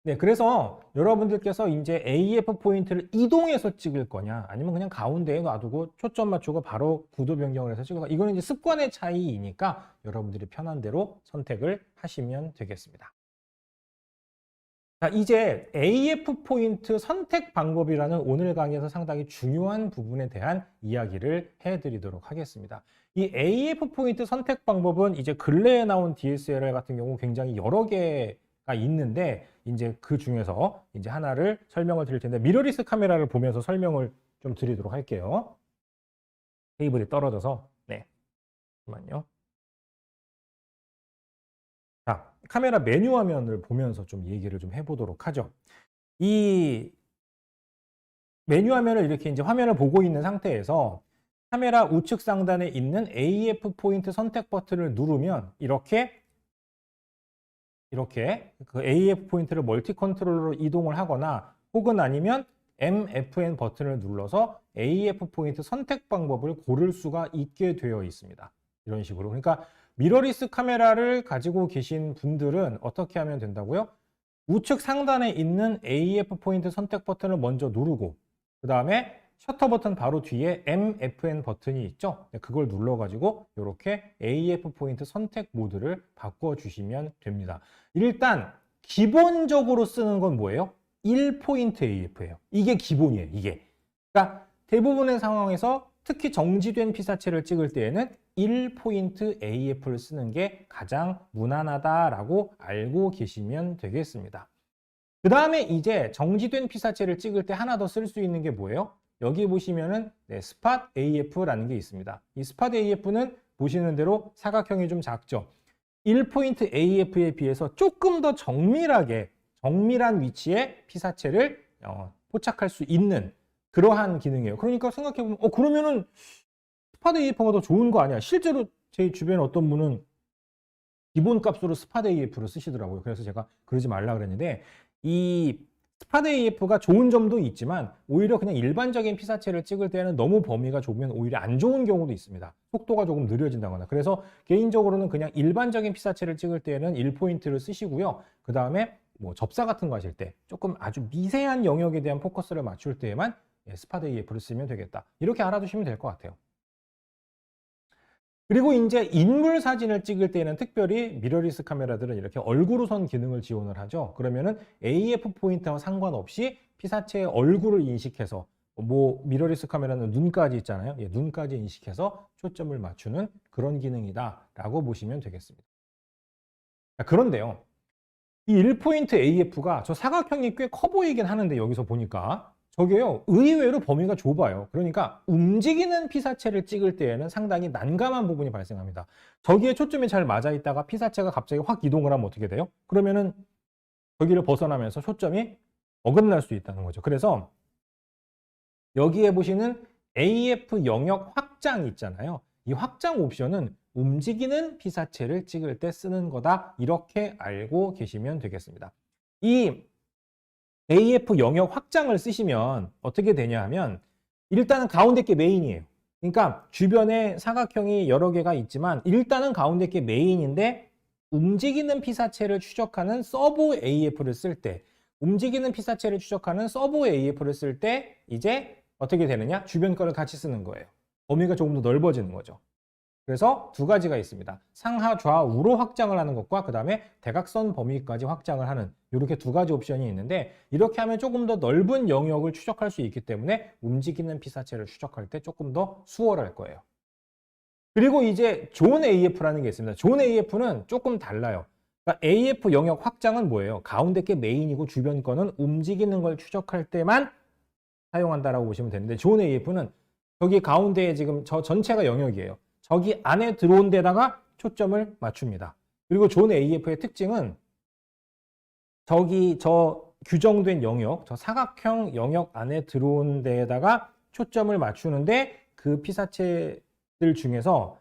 네, 그래서 여러분들께서 이제 AF 포인트를 이동해서 찍을 거냐, 아니면 그냥 가운데에 놔두고 초점 맞추고 바로 구도 변경을 해서 찍을 거냐. 이거는 이제 습관의 차이이니까 여러분들이 편한 대로 선택을 하시면 되겠습니다. 자, 이제 AF 포인트 선택 방법이라는 오늘 강의에서 상당히 중요한 부분에 대한 이야기를 해드리도록 하겠습니다. 이 AF 포인트 선택 방법은 이제 근래에 나온 DSLR 같은 경우 굉장히 여러 개가 있는데, 이제 그 중에서 이제 하나를 설명을 드릴 텐데, 미러리스 카메라를 보면서 설명을 좀 드리도록 할게요. 테이블이 떨어져서. 네, 잠깐만요. 자, 카메라 메뉴 화면을 보면서 좀 얘기를 좀 해보도록 하죠. 이 메뉴 화면을 이렇게 이제 화면을 보고 있는 상태에서 카메라 우측 상단에 있는 AF 포인트 선택 버튼을 누르면 이렇게 그 AF 포인트를 멀티 컨트롤러로 이동을 하거나, 혹은 아니면 MFN 버튼을 눌러서 AF 포인트 선택 방법을 고를 수가 있게 되어 있습니다. 이런 식으로. 그러니까 미러리스 카메라를 가지고 계신 분들은 어떻게 하면 된다고요? 우측 상단에 있는 AF 포인트 선택 버튼을 먼저 누르고, 그 다음에 셔터 버튼 바로 뒤에 MFN 버튼이 있죠? 그걸 눌러가지고 이렇게 AF 포인트 선택 모드를 바꿔주시면 됩니다. 일단 기본적으로 쓰는 건 뭐예요? 1포인트 AF예요. 이게 기본이에요, 이게. 그러니까 대부분의 상황에서 특히 정지된 피사체를 찍을 때에는 1포인트 AF를 쓰는 게 가장 무난하다라고 알고 계시면 되겠습니다. 그 다음에 이제 정지된 피사체를 찍을 때 하나 더 쓸 수 있는 게 뭐예요? 여기 보시면은 스팟 AF라는 게 있습니다. 이 스팟 AF는 보시는 대로 사각형이 좀 작죠. 1포인트 AF에 비해서 조금 더 정밀한 위치에 피사체를 포착할 수 있는 그러한 기능이에요. 그러니까 생각해보면 그러면은 스팟 AF가 더 좋은 거 아니야? 실제로 제 주변에 어떤 분은 기본 값으로 스팟 AF를 쓰시더라고요. 그래서 제가 그러지 말라 그랬는데, 이 스팟 AF가 좋은 점도 있지만 오히려 그냥 일반적인 피사체를 찍을 때는 너무 범위가 좁으면 오히려 안 좋은 경우도 있습니다. 속도가 조금 느려진다거나. 그래서 개인적으로는 그냥 일반적인 피사체를 찍을 때는 1포인트를 쓰시고요. 그 다음에 뭐 접사 같은 거 하실 때 조금 아주 미세한 영역에 대한 포커스를 맞출 때에만 스팟 AF를 쓰면 되겠다. 이렇게 알아두시면 될 것 같아요. 그리고 이제 인물 사진을 찍을 때는 특별히 미러리스 카메라들은 이렇게 얼굴 우선 기능을 지원을 하죠. 그러면은 AF 포인트와 상관없이 피사체의 얼굴을 인식해서, 뭐 미러리스 카메라는 눈까지 있잖아요. 눈까지 인식해서 초점을 맞추는 그런 기능이다라고 보시면 되겠습니다. 그런데요, 이 1포인트 AF가 저 사각형이 꽤 커 보이긴 하는데, 여기서 보니까 저게요 의외로 범위가 좁아요. 그러니까 움직이는 피사체를 찍을 때에는 상당히 난감한 부분이 발생합니다. 저기에 초점이 잘 맞아 있다가 피사체가 갑자기 확 이동을 하면 어떻게 돼요? 그러면은 저기를 벗어나면서 초점이 어긋날 수 있다는 거죠. 그래서 여기에 보시는 AF 영역 확장 있잖아요. 이 확장 옵션은 움직이는 피사체를 찍을 때 쓰는 거다, 이렇게 알고 계시면 되겠습니다. 이 AF 영역 확장을 쓰시면 어떻게 되냐 하면, 일단은 가운데 게 메인이에요. 그러니까 주변에 사각형이 여러 개가 있지만 일단은 가운데 게 메인인데, 움직이는 피사체를 추적하는 서브 AF를 쓸 때, 이제 어떻게 되느냐? 주변 거를 같이 쓰는 거예요. 범위가 조금 더 넓어지는 거죠. 그래서 두 가지가 있습니다. 상하 좌우로 확장을 하는 것과 그 다음에 대각선 범위까지 확장을 하는, 이렇게 두 가지 옵션이 있는데, 이렇게 하면 조금 더 넓은 영역을 추적할 수 있기 때문에 움직이는 피사체를 추적할 때 조금 더 수월할 거예요. 그리고 이제 존 AF라는 게 있습니다. 존 AF는 조금 달라요. 그러니까 AF 영역 확장은 뭐예요? 가운데 게 메인이고 주변 거는 움직이는 걸 추적할 때만 사용한다라고 보시면 되는데, 존 AF는 여기 가운데에 지금 저 전체가 영역이에요. 저기 안에 들어온 데다가 초점을 맞춥니다. 그리고 존 AF의 특징은 저기 저 규정된 영역, 저 사각형 영역 안에 들어온 데에다가 초점을 맞추는데, 그 피사체들 중에서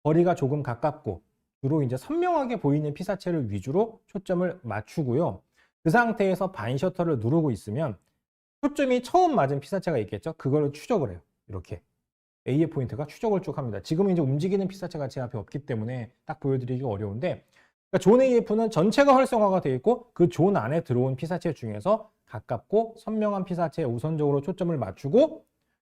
거리가 조금 가깝고 주로 이제 선명하게 보이는 피사체를 위주로 초점을 맞추고요. 그 상태에서 반 셔터를 누르고 있으면 초점이 처음 맞은 피사체가 있겠죠? 그걸 추적을 해요. 이렇게. AF 포인트가 추적을 쭉 합니다. 지금은 이제 움직이는 피사체가 제 앞에 없기 때문에 딱 보여드리기 어려운데, 그러니까 존 AF는 전체가 활성화가 되어 있고 그 존 안에 들어온 피사체 중에서 가깝고 선명한 피사체에 우선적으로 초점을 맞추고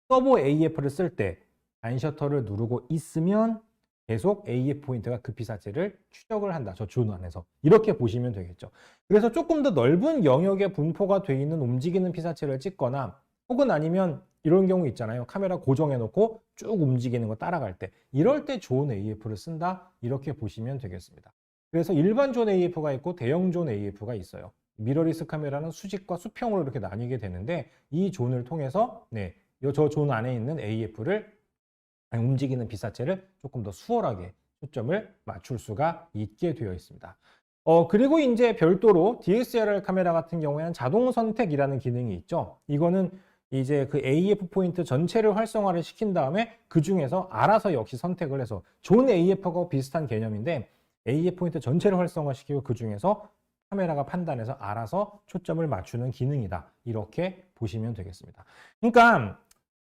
서버 AF를 쓸 때 반셔터를 누르고 있으면 계속 AF 포인트가 그 피사체를 추적을 한다. 저 존 안에서. 이렇게 보시면 되겠죠. 그래서 조금 더 넓은 영역에 분포가 되어 있는 움직이는 피사체를 찍거나 혹은 아니면 이런 경우 있잖아요. 카메라 고정해 놓고 쭉 움직이는 거 따라갈 때. 이럴 때 존 AF를 쓴다. 이렇게 보시면 되겠습니다. 그래서 일반 존 AF가 있고 대형 존 AF가 있어요. 미러리스 카메라는 수직과 수평으로 이렇게 나뉘게 되는데 이 존을 통해서 저 존 안에 있는 AF를 움직이는 피사체를 조금 더 수월하게 초점을 맞출 수가 있게 되어 있습니다. 그리고 이제 별도로 DSLR 카메라 같은 경우에는 자동 선택이라는 기능이 있죠. 이거는 이제 그 AF 포인트 전체를 활성화를 시킨 다음에 그 중에서 알아서 역시 선택을 해서 존 AF하고 비슷한 개념인데 AF 포인트 전체를 활성화시키고 그 중에서 카메라가 판단해서 알아서 초점을 맞추는 기능이다. 이렇게 보시면 되겠습니다. 그러니까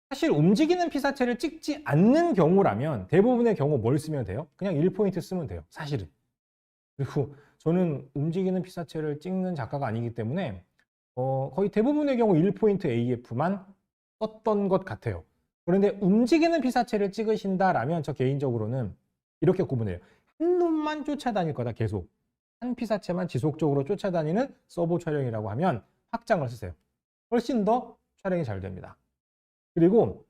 사실 움직이는 피사체를 찍지 않는 경우라면 대부분의 경우 뭘 쓰면 돼요? 그냥 1포인트 쓰면 돼요. 사실은. 그리고 저는 움직이는 피사체를 찍는 작가가 아니기 때문에 거의 대부분의 경우 1포인트 AF만 썼던 것 같아요. 그런데 움직이는 피사체를 찍으신다라면 저 개인적으로는 이렇게 구분해요. 한 놈만 쫓아다닐 거다 계속. 한 피사체만 지속적으로 쫓아다니는 서버 촬영이라고 하면 확장을 쓰세요. 훨씬 더 촬영이 잘 됩니다. 그리고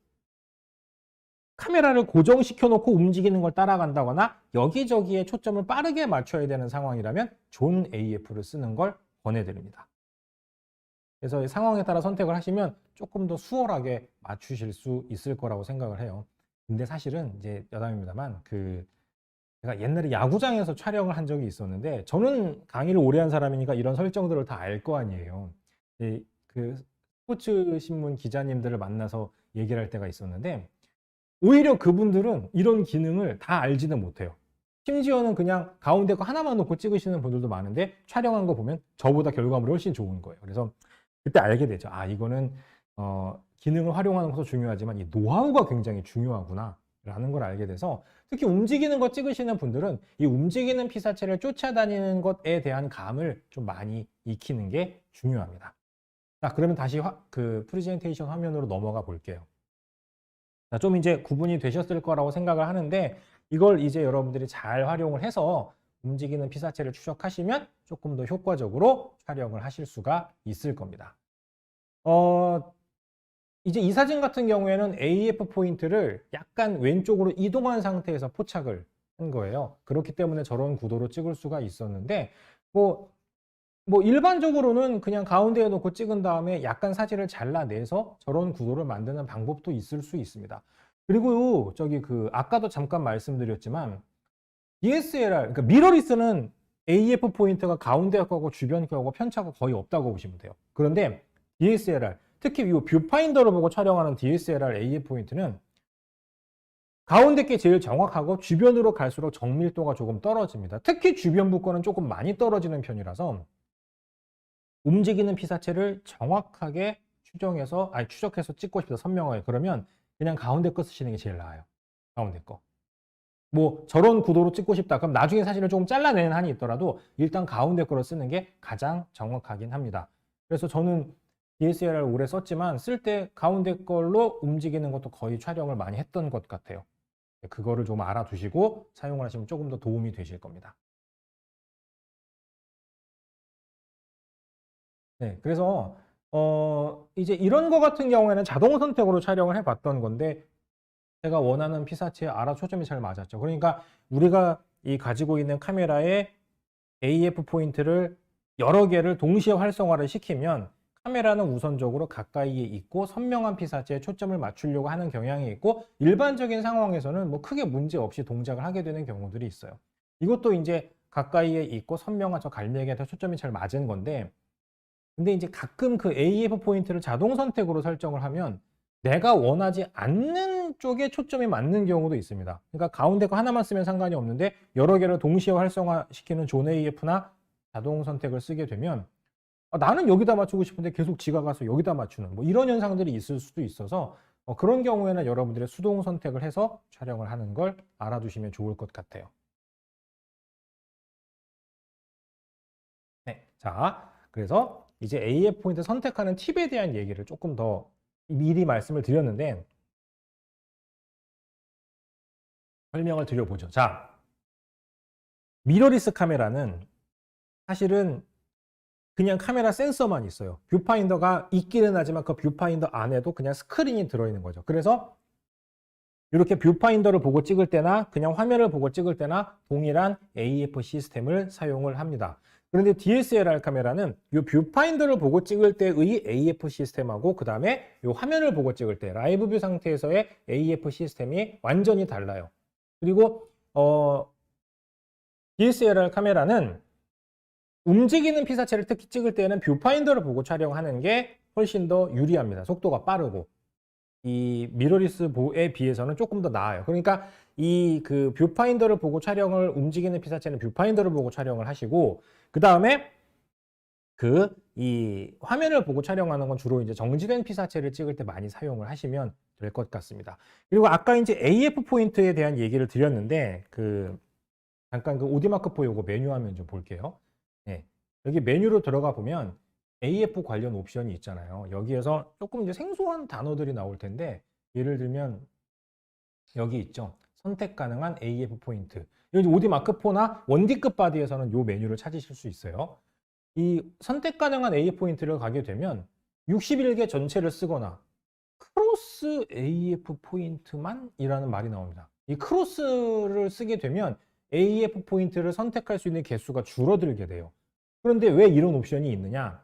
카메라를 고정시켜 놓고 움직이는 걸 따라간다거나 여기저기에 초점을 빠르게 맞춰야 되는 상황이라면 존 AF를 쓰는 걸 권해드립니다. 그래서 상황에 따라 선택을 하시면 조금 더 수월하게 맞추실 수 있을 거라고 생각을 해요. 근데 사실은 이제 여담입니다만 제가 옛날에 야구장에서 촬영을 한 적이 있었는데 저는 강의를 오래 한 사람이니까 이런 설정들을 다 알 거 아니에요. 그 스포츠 신문 기자님들을 만나서 얘기를 할 때가 있었는데 오히려 그분들은 이런 기능을 다 알지는 못해요. 심지어는 그냥 가운데 거 하나만 놓고 찍으시는 분들도 많은데 촬영한 거 보면 저보다 결과물이 훨씬 좋은 거예요. 그래서 그때 알게 되죠. 아, 이거는 기능을 활용하는 것도 중요하지만 이 노하우가 굉장히 중요하구나 라는 걸 알게 돼서 특히 움직이는 거 찍으시는 분들은 이 움직이는 피사체를 쫓아다니는 것에 대한 감을 좀 많이 익히는 게 중요합니다. 자, 그러면 다시 그 프레젠테이션 화면으로 넘어가 볼게요. 자, 좀 이제 구분이 되셨을 거라고 생각을 하는데 이걸 이제 여러분들이 잘 활용을 해서 움직이는 피사체를 추적하시면 조금 더 효과적으로 촬영을 하실 수가 있을 겁니다. 이제 이 사진 같은 경우에는 AF 포인트를 약간 왼쪽으로 이동한 상태에서 포착을 한 거예요. 그렇기 때문에 저런 구도로 찍을 수가 있었는데 뭐 일반적으로는 그냥 가운데에 놓고 찍은 다음에 약간 사진을 잘라내서 저런 구도를 만드는 방법도 있을 수 있습니다. 그리고 저기 아까도 잠깐 말씀드렸지만 DSLR, 그러니까 미러리스는 AF 포인트가 가운데 거하고 주변 거하고 편차가 거의 없다고 보시면 돼요. 그런데 DSLR, 특히 이 뷰파인더를 보고 촬영하는 DSLR AF 포인트는 가운데 게 제일 정확하고 주변으로 갈수록 정밀도가 조금 떨어집니다. 특히 주변부 거는 조금 많이 떨어지는 편이라서 움직이는 피사체를 정확하게 추적해서 찍고 싶다, 선명하게. 그러면 그냥 가운데 거 쓰시는 게 제일 나아요. 가운데 거. 뭐 저런 구도로 찍고 싶다. 그럼 나중에 사진을 조금 잘라내는 한이 있더라도 일단 가운데 거를 쓰는 게 가장 정확하긴 합니다. 그래서 저는 DSLR을 오래 썼지만 쓸 때 가운데 걸로 움직이는 것도 거의 촬영을 많이 했던 것 같아요. 그거를 좀 알아두시고 사용을 하시면 조금 더 도움이 되실 겁니다. 네, 그래서 이제 이런 거 같은 경우에는 자동 선택으로 촬영을 해봤던 건데 제가 원하는 피사체에 알아 초점이 잘 맞았죠. 그러니까 우리가 이 가지고 있는 카메라에 AF 포인트를 여러 개를 동시에 활성화를 시키면 카메라는 우선적으로 가까이에 있고 선명한 피사체에 초점을 맞추려고 하는 경향이 있고 일반적인 상황에서는 뭐 크게 문제 없이 동작을 하게 되는 경우들이 있어요. 이것도 이제 가까이에 있고 선명한 저 갈매기한테 초점이 잘 맞은 건데 근데 이제 가끔 그 AF 포인트를 자동 선택으로 설정을 하면 내가 원하지 않는 쪽에 초점이 맞는 경우도 있습니다. 그러니까 가운데 거 하나만 쓰면 상관이 없는데 여러 개를 동시에 활성화시키는 존 AF나 자동 선택을 쓰게 되면 나는 여기다 맞추고 싶은데 계속 지가 가서 여기다 맞추는 뭐 이런 현상들이 있을 수도 있어서 그런 경우에는 여러분들의 수동 선택을 해서 촬영을 하는 걸 알아두시면 좋을 것 같아요. 자, 그래서 이제 AF 포인트 선택하는 팁에 대한 얘기를 조금 더 미리 말씀을 드렸는데 설명을 드려보죠. 자, 미러리스 카메라는 사실은 그냥 카메라 센서만 있어요. 뷰파인더가 있기는 하지만 그 뷰파인더 안에도 그냥 스크린이 들어있는 거죠. 그래서 이렇게 뷰파인더를 보고 찍을 때나 그냥 화면을 보고 찍을 때나 동일한 AF 시스템을 사용을 합니다. 그런데 DSLR 카메라는 이 뷰파인더를 보고 찍을 때의 AF 시스템하고 그 다음에 이 화면을 보고 찍을 때 라이브 뷰 상태에서의 AF 시스템이 완전히 달라요. 그리고 DSLR 카메라는 움직이는 피사체를 특히 찍을 때는 뷰파인더를 보고 촬영하는 게 훨씬 더 유리합니다. 속도가 빠르고 이 미러리스에 비해서는 조금 더 나아요. 그러니까 이 그 뷰파인더를 보고 촬영을 움직이는 피사체는 뷰파인더를 보고 촬영을 하시고 그 다음에 그 이 화면을 보고 촬영하는 건 주로 이제 정지된 피사체를 찍을 때 많이 사용을 하시면 될 것 같습니다. 그리고 아까 이제 AF 포인트에 대한 얘기를 드렸는데 잠깐 그 오디마크4 요거 메뉴 화면 좀 볼게요. 네. 여기 메뉴로 들어가 보면 AF 관련 옵션이 있잖아요. 여기에서 조금 이제 생소한 단어들이 나올 텐데 예를 들면 여기 있죠. 선택 가능한 AF 포인트. 여기 오디마크4나 원디급 바디에서는 이 메뉴를 찾으실 수 있어요. 이 선택 가능한 AF 포인트를 가게 되면 61개 전체를 쓰거나 크로스 AF 포인트만 이라는 말이 나옵니다. 이 크로스를 쓰게 되면 AF 포인트를 선택할 수 있는 개수가 줄어들게 돼요. 그런데 왜 이런 옵션이 있느냐?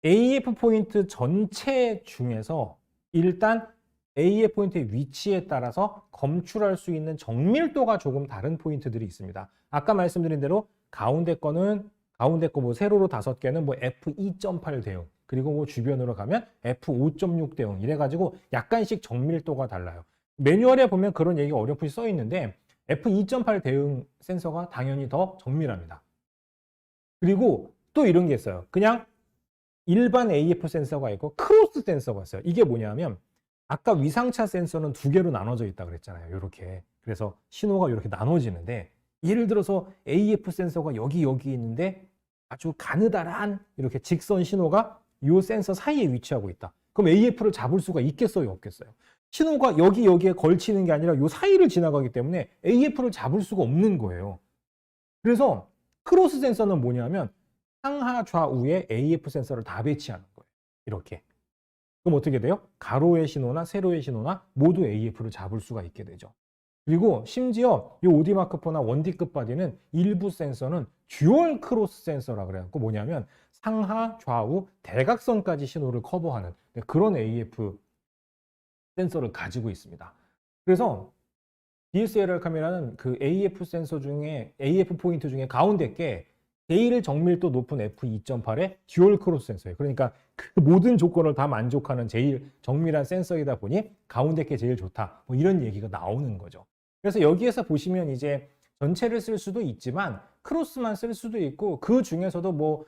AF 포인트 전체 중에서 일단 AF 포인트의 위치에 따라서 검출할 수 있는 정밀도가 조금 다른 포인트들이 있습니다. 아까 말씀드린 대로 가운데 거 뭐 세로로 5개는 뭐 F2.8 대응, 그리고 뭐 주변으로 가면 F5.6 대응 이래가지고 약간씩 정밀도가 달라요. 매뉴얼에 보면 그런 얘기가 어렴풋이 써 있는데 F2.8 대응 센서가 당연히 더 정밀합니다. 그리고 또 이런 게 있어요. 그냥 일반 AF 센서가 있고 크로스 센서가 있어요. 이게 뭐냐면 아까 위상차 센서는 2개로 나눠져 있다 그랬잖아요. 이렇게. 그래서 신호가 이렇게 나눠지는데 예를 들어서 AF 센서가 여기 있는데 아주 가느다란 이렇게 직선 신호가 이 센서 사이에 위치하고 있다. 그럼 AF를 잡을 수가 있겠어요, 없겠어요? 신호가 여기에 걸치는 게 아니라 이 사이를 지나가기 때문에 AF를 잡을 수가 없는 거예요. 그래서 크로스 센서는 뭐냐면 상하 좌우에 AF 센서를 다 배치하는 거예요. 이렇게. 그럼 어떻게 돼요? 가로의 신호나 세로의 신호나 모두 AF를 잡을 수가 있게 되죠. 그리고 심지어 이 오디마크4나 원디급 바디는 일부 센서는 듀얼 크로스 센서라 그래갖고 뭐냐면 상하 좌우 대각선까지 신호를 커버하는 그런 AF 센서를 가지고 있습니다. 그래서 DSLR 카메라는 그 AF 센서 중에 AF 포인트 중에 가운데 게 제일 정밀도 높은 F2.8의 듀얼 크로스 센서예요. 그러니까 그 모든 조건을 다 만족하는 제일 정밀한 센서이다 보니 가운데 게 제일 좋다. 뭐 이런 얘기가 나오는 거죠. 그래서 여기에서 보시면 이제 전체를 쓸 수도 있지만 크로스만 쓸 수도 있고 그 중에서도 뭐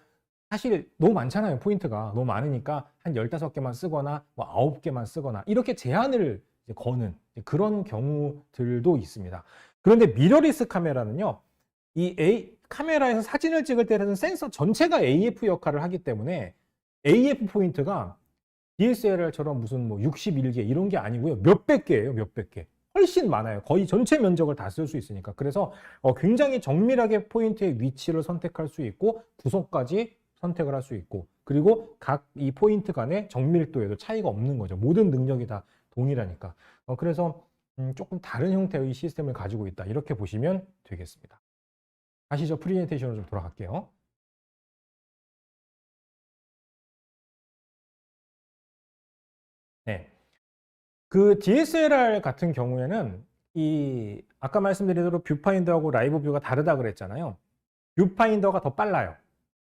사실 너무 많잖아요. 포인트가 너무 많으니까 한 15개만 쓰거나 뭐 9개만 쓰거나 이렇게 제한을 거는 그런 경우들도 있습니다. 그런데 미러리스 카메라는요. 카메라에서 사진을 찍을 때는 센서 전체가 AF 역할을 하기 때문에 AF 포인트가 DSLR처럼 무슨 뭐 61개 이런 게 아니고요. 몇백 개예요. 몇백 개. 훨씬 많아요. 거의 전체 면적을 다 쓸 수 있으니까. 그래서 굉장히 정밀하게 포인트의 위치를 선택할 수 있고 구속까지 선택을 할 수 있고 그리고 각 이 포인트 간의 정밀도에도 차이가 없는 거죠. 모든 능력이 다 동일하니까. 그래서 조금 다른 형태의 시스템을 가지고 있다. 이렇게 보시면 되겠습니다. 다시 저 프레젠테이션으로 좀 돌아갈게요. 네. 그 DSLR 같은 경우에는 아까 말씀드린 대로 뷰파인더하고 라이브 뷰가 다르다 그랬잖아요. 뷰파인더가 더 빨라요.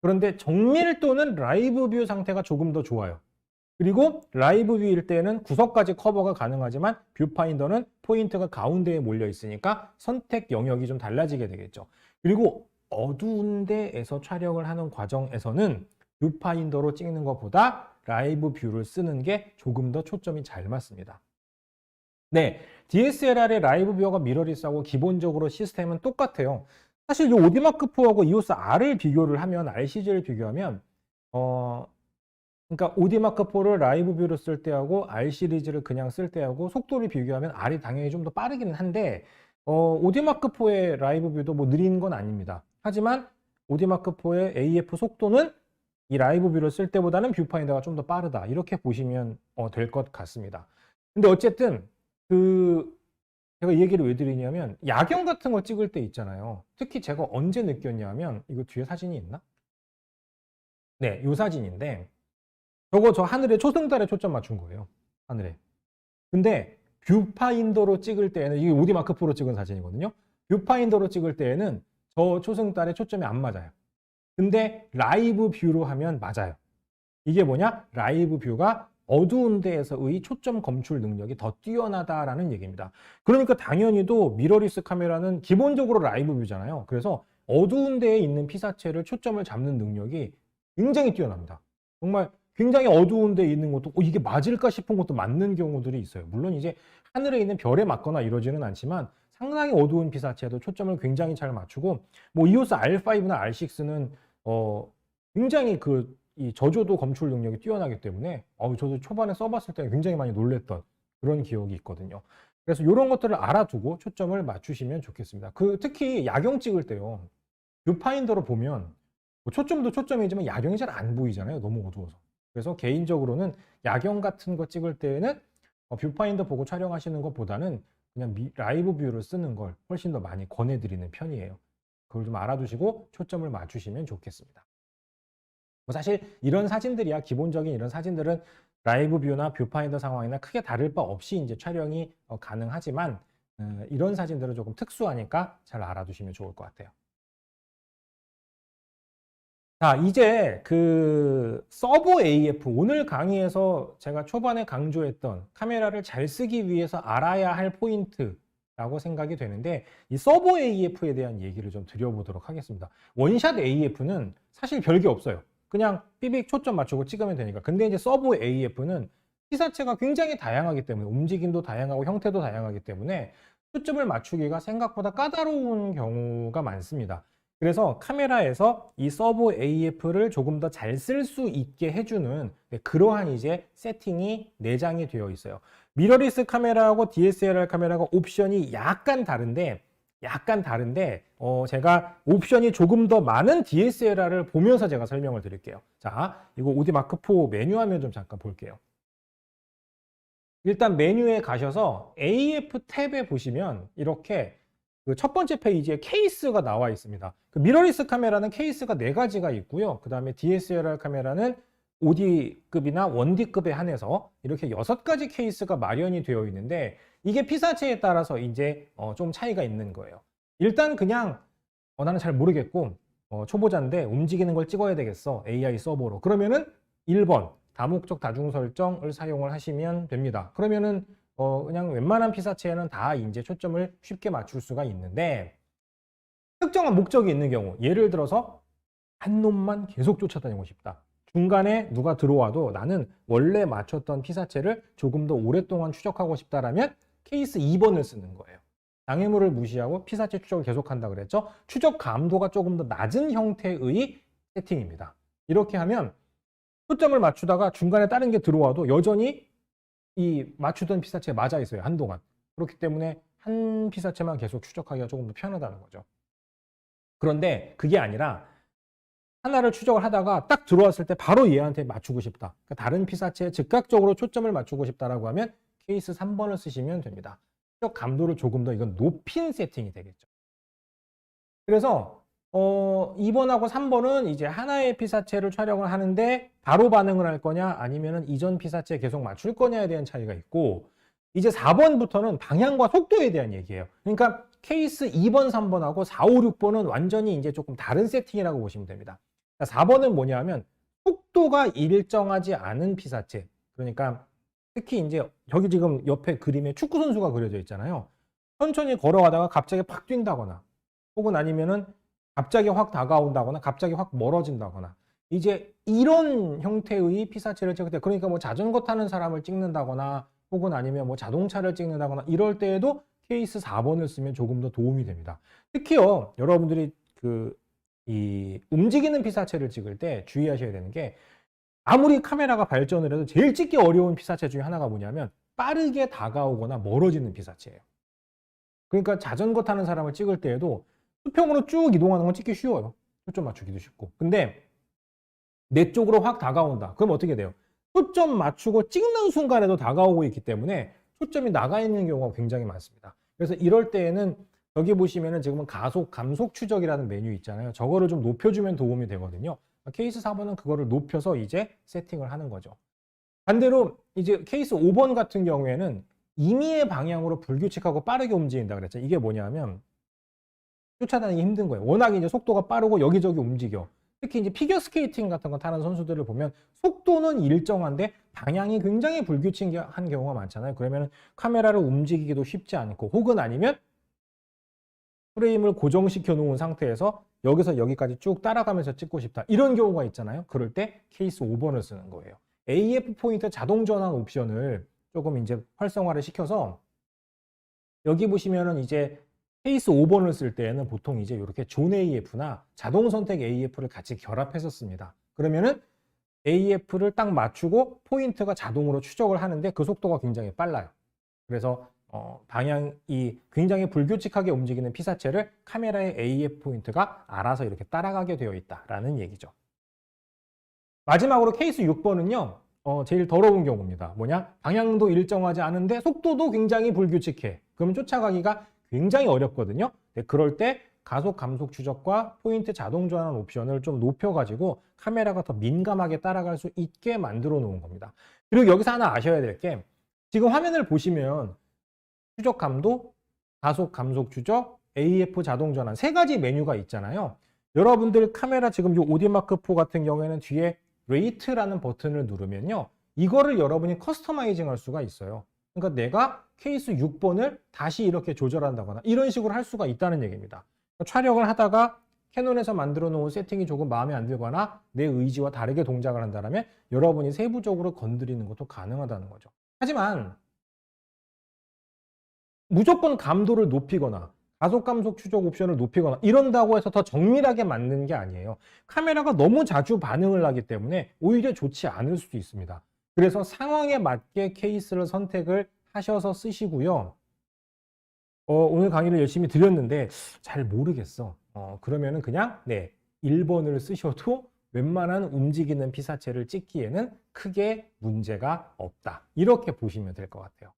그런데 정밀도는 라이브 뷰 상태가 조금 더 좋아요. 그리고 라이브 뷰일 때는 구석까지 커버가 가능하지만 뷰파인더는 포인트가 가운데에 몰려 있으니까 선택 영역이 좀 달라지게 되겠죠. 그리고 어두운 데에서 촬영을 하는 과정에서는 뷰파인더로 찍는 것보다 라이브 뷰를 쓰는 게 조금 더 초점이 잘 맞습니다. 네, DSLR의 라이브 뷰와 미러리스하고 기본적으로 시스템은 똑같아요. 사실 이 오디마크4하고 이오스 R을 비교를 하면, R 시리즈를 비교하면, 그러니까 오디마크4를 라이브 뷰로 쓸 때하고 R 시리즈를 그냥 쓸 때하고 속도를 비교하면 R이 당연히 좀 더 빠르기는 한데, 오디마크4의 라이브 뷰도 뭐 느린 건 아닙니다. 하지만 오디마크4의 AF 속도는 이 라이브 뷰를 쓸 때보다는 뷰파인더가 좀 더 빠르다. 이렇게 보시면 될 것 같습니다. 근데 어쨌든 제가 이 얘기를 왜 드리냐면, 야경 같은 거 찍을 때 있잖아요. 특히 제가 언제 느꼈냐면, 이거 뒤에 사진이 있나? 네, 이 사진인데, 저 하늘에 초승달에 초점 맞춘 거예요. 하늘에. 근데 뷰파인더로 찍을 때에는, 이게 오디마크4로 찍은 사진이거든요. 뷰파인더로 찍을 때에는 저 초승달에 초점이 안 맞아요. 근데 라이브 뷰로 하면 맞아요. 이게 뭐냐? 라이브 뷰가 어두운 데에서의 초점 검출 능력이 더 뛰어나다라는 얘기입니다. 그러니까 당연히도 미러리스 카메라는 기본적으로 라이브 뷰잖아요. 그래서 어두운 데에 있는 피사체를 초점을 잡는 능력이 굉장히 뛰어납니다. 정말 굉장히 어두운 데에 있는 것도 이게 맞을까 싶은 것도 맞는 경우들이 있어요. 물론 이제 하늘에 있는 별에 맞거나 이러지는 않지만 상당히 어두운 피사체도 초점을 굉장히 잘 맞추고, 뭐 이오스 R5나 R6는 굉장히 이 저조도 검출 능력이 뛰어나기 때문에 저도 초반에 써봤을 때 굉장히 많이 놀랬던 그런 기억이 있거든요. 그래서 이런 것들을 알아두고 초점을 맞추시면 좋겠습니다. 특히 야경 찍을 때요. 뷰파인더로 보면 뭐 초점도 초점이지만 야경이 잘 안 보이잖아요. 너무 어두워서. 그래서 개인적으로는 야경 같은 거 찍을 때는 뷰파인더 보고 촬영하시는 것보다는 그냥 라이브 뷰를 쓰는 걸 훨씬 더 많이 권해드리는 편이에요. 그걸 좀 알아두시고 초점을 맞추시면 좋겠습니다. 뭐 사실 이런 사진들이야, 기본적인 이런 사진들은 라이브 뷰나 뷰파인더 상황이나 크게 다를 바 없이 이제 촬영이 가능하지만, 이런 사진들은 조금 특수하니까 잘 알아두시면 좋을 것 같아요. 자, 이제 서버 AF, 오늘 강의에서 제가 초반에 강조했던 카메라를 잘 쓰기 위해서 알아야 할 포인트라고 생각이 되는데, 이 서버 AF에 대한 얘기를 좀 드려보도록 하겠습니다. 원샷 AF는 사실 별게 없어요. 그냥 삐빅 초점 맞추고 찍으면 되니까. 근데 이제 서버 AF는 피사체가 굉장히 다양하기 때문에, 움직임도 다양하고 형태도 다양하기 때문에 초점을 맞추기가 생각보다 까다로운 경우가 많습니다. 그래서 카메라에서 이 서버 AF를 조금 더 잘 쓸 수 있게 해주는 그러한 이제 세팅이 내장이 되어 있어요. 미러리스 카메라하고 DSLR 카메라가 옵션이 약간 다른데 제가 옵션이 조금 더 많은 DSLR을 보면서 제가 설명을 드릴게요. 자, 이거 오디마크4 메뉴 화면 좀 잠깐 볼게요. 일단 메뉴에 가셔서 AF 탭에 보시면 이렇게 첫 번째 페이지에 케이스가 나와 있습니다. 미러리스 카메라는 케이스가 4가지가 있고요. 그 다음에 DSLR 카메라는 OD급이나 1D급에 한해서 이렇게 6가지 케이스가 마련이 되어 있는데, 이게 피사체에 따라서 이제 좀 차이가 있는 거예요. 일단 그냥 나는 잘 모르겠고 초보자인데 움직이는 걸 찍어야 되겠어, AI 서버로. 그러면은 1번 다목적 다중 설정을 사용을 하시면 됩니다. 그러면은 그냥 웬만한 피사체에는 다 이제 초점을 쉽게 맞출 수가 있는데, 특정한 목적이 있는 경우, 예를 들어서 한 놈만 계속 쫓아다니고 싶다. 중간에 누가 들어와도 나는 원래 맞췄던 피사체를 조금 더 오랫동안 추적하고 싶다라면 케이스 2번을 쓰는 거예요. 장애물을 무시하고 피사체 추적을 계속한다 그랬죠. 추적 감도가 조금 더 낮은 형태의 세팅입니다. 이렇게 하면 초점을 맞추다가 중간에 다른 게 들어와도 여전히 이 맞추던 피사체에 맞아 있어요, 한동안. 그렇기 때문에 한 피사체만 계속 추적하기가 조금 더 편하다는 거죠. 그런데 그게 아니라 하나를 추적을 하다가 딱 들어왔을 때 바로 얘한테 맞추고 싶다. 그러니까 다른 피사체에 즉각적으로 초점을 맞추고 싶다라고 하면 케이스 3번을 쓰시면 됩니다. 추적 감도를 조금 더 이건 높인 세팅이 되겠죠. 그래서 2번하고 3번은 이제 하나의 피사체를 촬영을 하는데 바로 반응을 할 거냐, 아니면은 이전 피사체에 계속 맞출 거냐에 대한 차이가 있고, 이제 4번부터는 방향과 속도에 대한 얘기예요. 그러니까 케이스 2번, 3번하고 4, 5, 6번은 완전히 이제 조금 다른 세팅이라고 보시면 됩니다. 4번은 뭐냐 하면 속도가 일정하지 않은 피사체. 그러니까 특히 이제 여기 지금 옆에 그림에 축구 선수가 그려져 있잖아요. 천천히 걸어가다가 갑자기 팍 뛴다거나, 혹은 아니면은 갑자기 확 다가온다거나 갑자기 확 멀어진다거나, 이제 이런 형태의 피사체를 찍을 때, 그러니까 뭐 자전거 타는 사람을 찍는다거나 혹은 아니면 뭐 자동차를 찍는다거나 이럴 때에도 케이스 4번을 쓰면 조금 더 도움이 됩니다. 특히요, 여러분들이 이 움직이는 피사체를 찍을 때 주의하셔야 되는 게 아무리 카메라가 발전을 해도 제일 찍기 어려운 피사체 중에 하나가 뭐냐면 빠르게 다가오거나 멀어지는 피사체예요. 그러니까 자전거 타는 사람을 찍을 때에도 수평으로 쭉 이동하는 건 찍기 쉬워요. 초점 맞추기도 쉽고. 근데 내 쪽으로 확 다가온다. 그럼 어떻게 돼요? 초점 맞추고 찍는 순간에도 다가오고 있기 때문에 초점이 나가 있는 경우가 굉장히 많습니다. 그래서 이럴 때에는 여기 보시면은 지금은 가속, 감속 추적이라는 메뉴 있잖아요. 저거를 좀 높여주면 도움이 되거든요. 케이스 4번은 그거를 높여서 이제 세팅을 하는 거죠. 반대로 이제 케이스 5번 같은 경우에는 임의의 방향으로 불규칙하고 빠르게 움직인다 그랬죠. 이게 뭐냐면 쫓아다니기 힘든 거예요. 워낙 이제 속도가 빠르고 여기저기 움직여. 특히 이제 피겨 스케이팅 같은 거 타는 선수들을 보면 속도는 일정한데 방향이 굉장히 불규칙한 경우가 많잖아요. 그러면 카메라를 움직이기도 쉽지 않고 혹은 아니면 프레임을 고정시켜 놓은 상태에서 여기서 여기까지 쭉 따라가면서 찍고 싶다. 이런 경우가 있잖아요. 그럴 때 케이스 5번을 쓰는 거예요. AF 포인트 자동 전환 옵션을 조금 이제 활성화를 시켜서 여기 보시면은 이제 케이스 5번을 쓸 때에는 보통 이제 이렇게 존 AF나 자동 선택 AF를 같이 결합해서 씁니다. 그러면은 AF를 딱 맞추고 포인트가 자동으로 추적을 하는데 그 속도가 굉장히 빨라요. 그래서 방향이 굉장히 불규칙하게 움직이는 피사체를 카메라의 AF 포인트가 알아서 이렇게 따라가게 되어 있다라는 얘기죠. 마지막으로 케이스 6번은요. 제일 더러운 경우입니다. 뭐냐? 방향도 일정하지 않은데 속도도 굉장히 불규칙해. 그러면 쫓아가기가 굉장히 어렵거든요. 네, 그럴 때 가속, 감속 추적과 포인트 자동 전환 옵션을 좀 높여가지고 카메라가 더 민감하게 따라갈 수 있게 만들어 놓은 겁니다. 그리고 여기서 하나 아셔야 될 게 지금 화면을 보시면 추적 감도, 가속, 감속 추적, AF 자동 전환 세 가지 메뉴가 있잖아요. 여러분들 카메라 지금 이 오디마크4 같은 경우에는 뒤에 레이트라는 버튼을 누르면요. 이거를 여러분이 커스터마이징 할 수가 있어요. 그러니까 내가 케이스 6번을 다시 이렇게 조절한다거나 이런 식으로 할 수가 있다는 얘기입니다. 그러니까 촬영을 하다가 캐논에서 만들어 놓은 세팅이 조금 마음에 안 들거나 내 의지와 다르게 동작을 한다면 여러분이 세부적으로 건드리는 것도 가능하다는 거죠. 하지만 무조건 감도를 높이거나 가속 감속 추적 옵션을 높이거나 이런다고 해서 더 정밀하게 맞는 게 아니에요. 카메라가 너무 자주 반응을 하기 때문에 오히려 좋지 않을 수도 있습니다. 그래서 상황에 맞게 케이스를 선택을 하셔서 쓰시고요. 오늘 강의를 열심히 드렸는데 잘 모르겠어. 그러면은 그냥 1번을 쓰셔도 웬만한 움직이는 피사체를 찍기에는 크게 문제가 없다. 이렇게 보시면 될 것 같아요.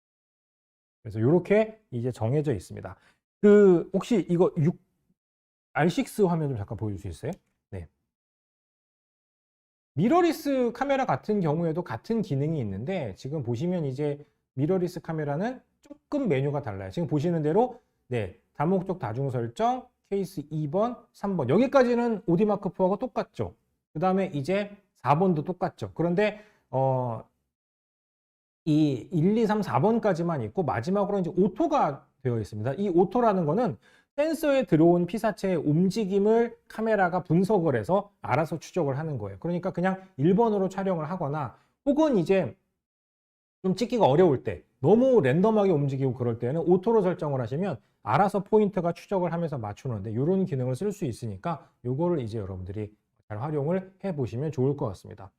그래서 이렇게 이제 정해져 있습니다. 혹시 이거 R6 화면 좀 잠깐 보여줄 수 있어요? 네. 미러리스 카메라 같은 경우에도 같은 기능이 있는데 지금 보시면 이제 미러리스 카메라는 조금 메뉴가 달라요. 지금 보시는 대로 다목적 다중 설정, 케이스 2번, 3번 여기까지는 오디마크4하고 똑같죠. 그 다음에 이제 4번도 똑같죠. 그런데 이 1, 2, 3, 4번까지만 있고 마지막으로 이제 오토가 되어 있습니다. 이 오토라는 거는 센서에 들어온 피사체의 움직임을 카메라가 분석을 해서 알아서 추적을 하는 거예요. 그러니까 그냥 1번으로 촬영을 하거나 혹은 이제 좀 찍기가 어려울 때 너무 랜덤하게 움직이고 그럴 때는 오토로 설정을 하시면 알아서 포인트가 추적을 하면서 맞추는데 이런 기능을 쓸 수 있으니까 이거를 이제 여러분들이 잘 활용을 해 보시면 좋을 것 같습니다.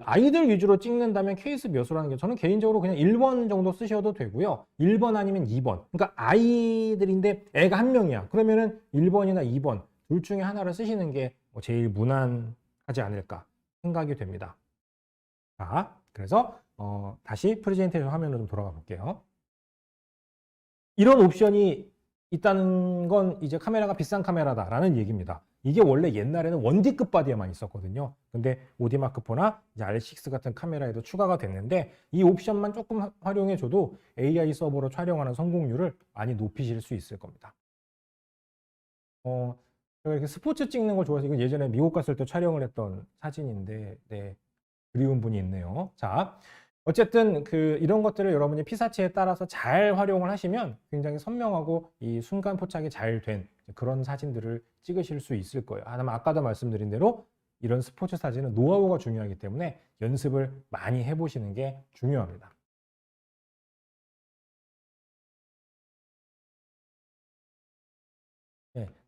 아이들 위주로 찍는다면 케이스 몇으라는 게 저는 개인적으로 그냥 1번 정도 쓰셔도 되고요. 1번 아니면 2번. 그러니까 아이들인데 애가 한 명이야. 그러면은 1번이나 2번 둘 중에 하나를 쓰시는 게 제일 무난하지 않을까 생각이 됩니다. 자, 그래서 다시 프레젠테이션 화면으로 좀 돌아가 볼게요. 이런 옵션이 있다는 건 이제 카메라가 비싼 카메라다라는 얘기입니다. 이게 원래 옛날에는 1D급 바디에만 있었거든요. 근데 오디마크4나 이제 R6 같은 카메라에도 추가가 됐는데 이 옵션만 조금 활용해줘도 AI 서버로 촬영하는 성공률을 많이 높이실 수 있을 겁니다. 제가 이렇게 스포츠 찍는 걸 좋아해서 이건 예전에 미국 갔을 때 촬영을 했던 사진인데 그리운 분이 있네요. 자, 어쨌든 이런 것들을 여러분이 피사체에 따라서 잘 활용을 하시면 굉장히 선명하고 이 순간 포착이 잘 된 그런 사진들을 찍으실 수 있을 거예요. 하지만 아까도 말씀드린 대로 이런 스포츠 사진은 노하우가 중요하기 때문에 연습을 많이 해보시는 게 중요합니다.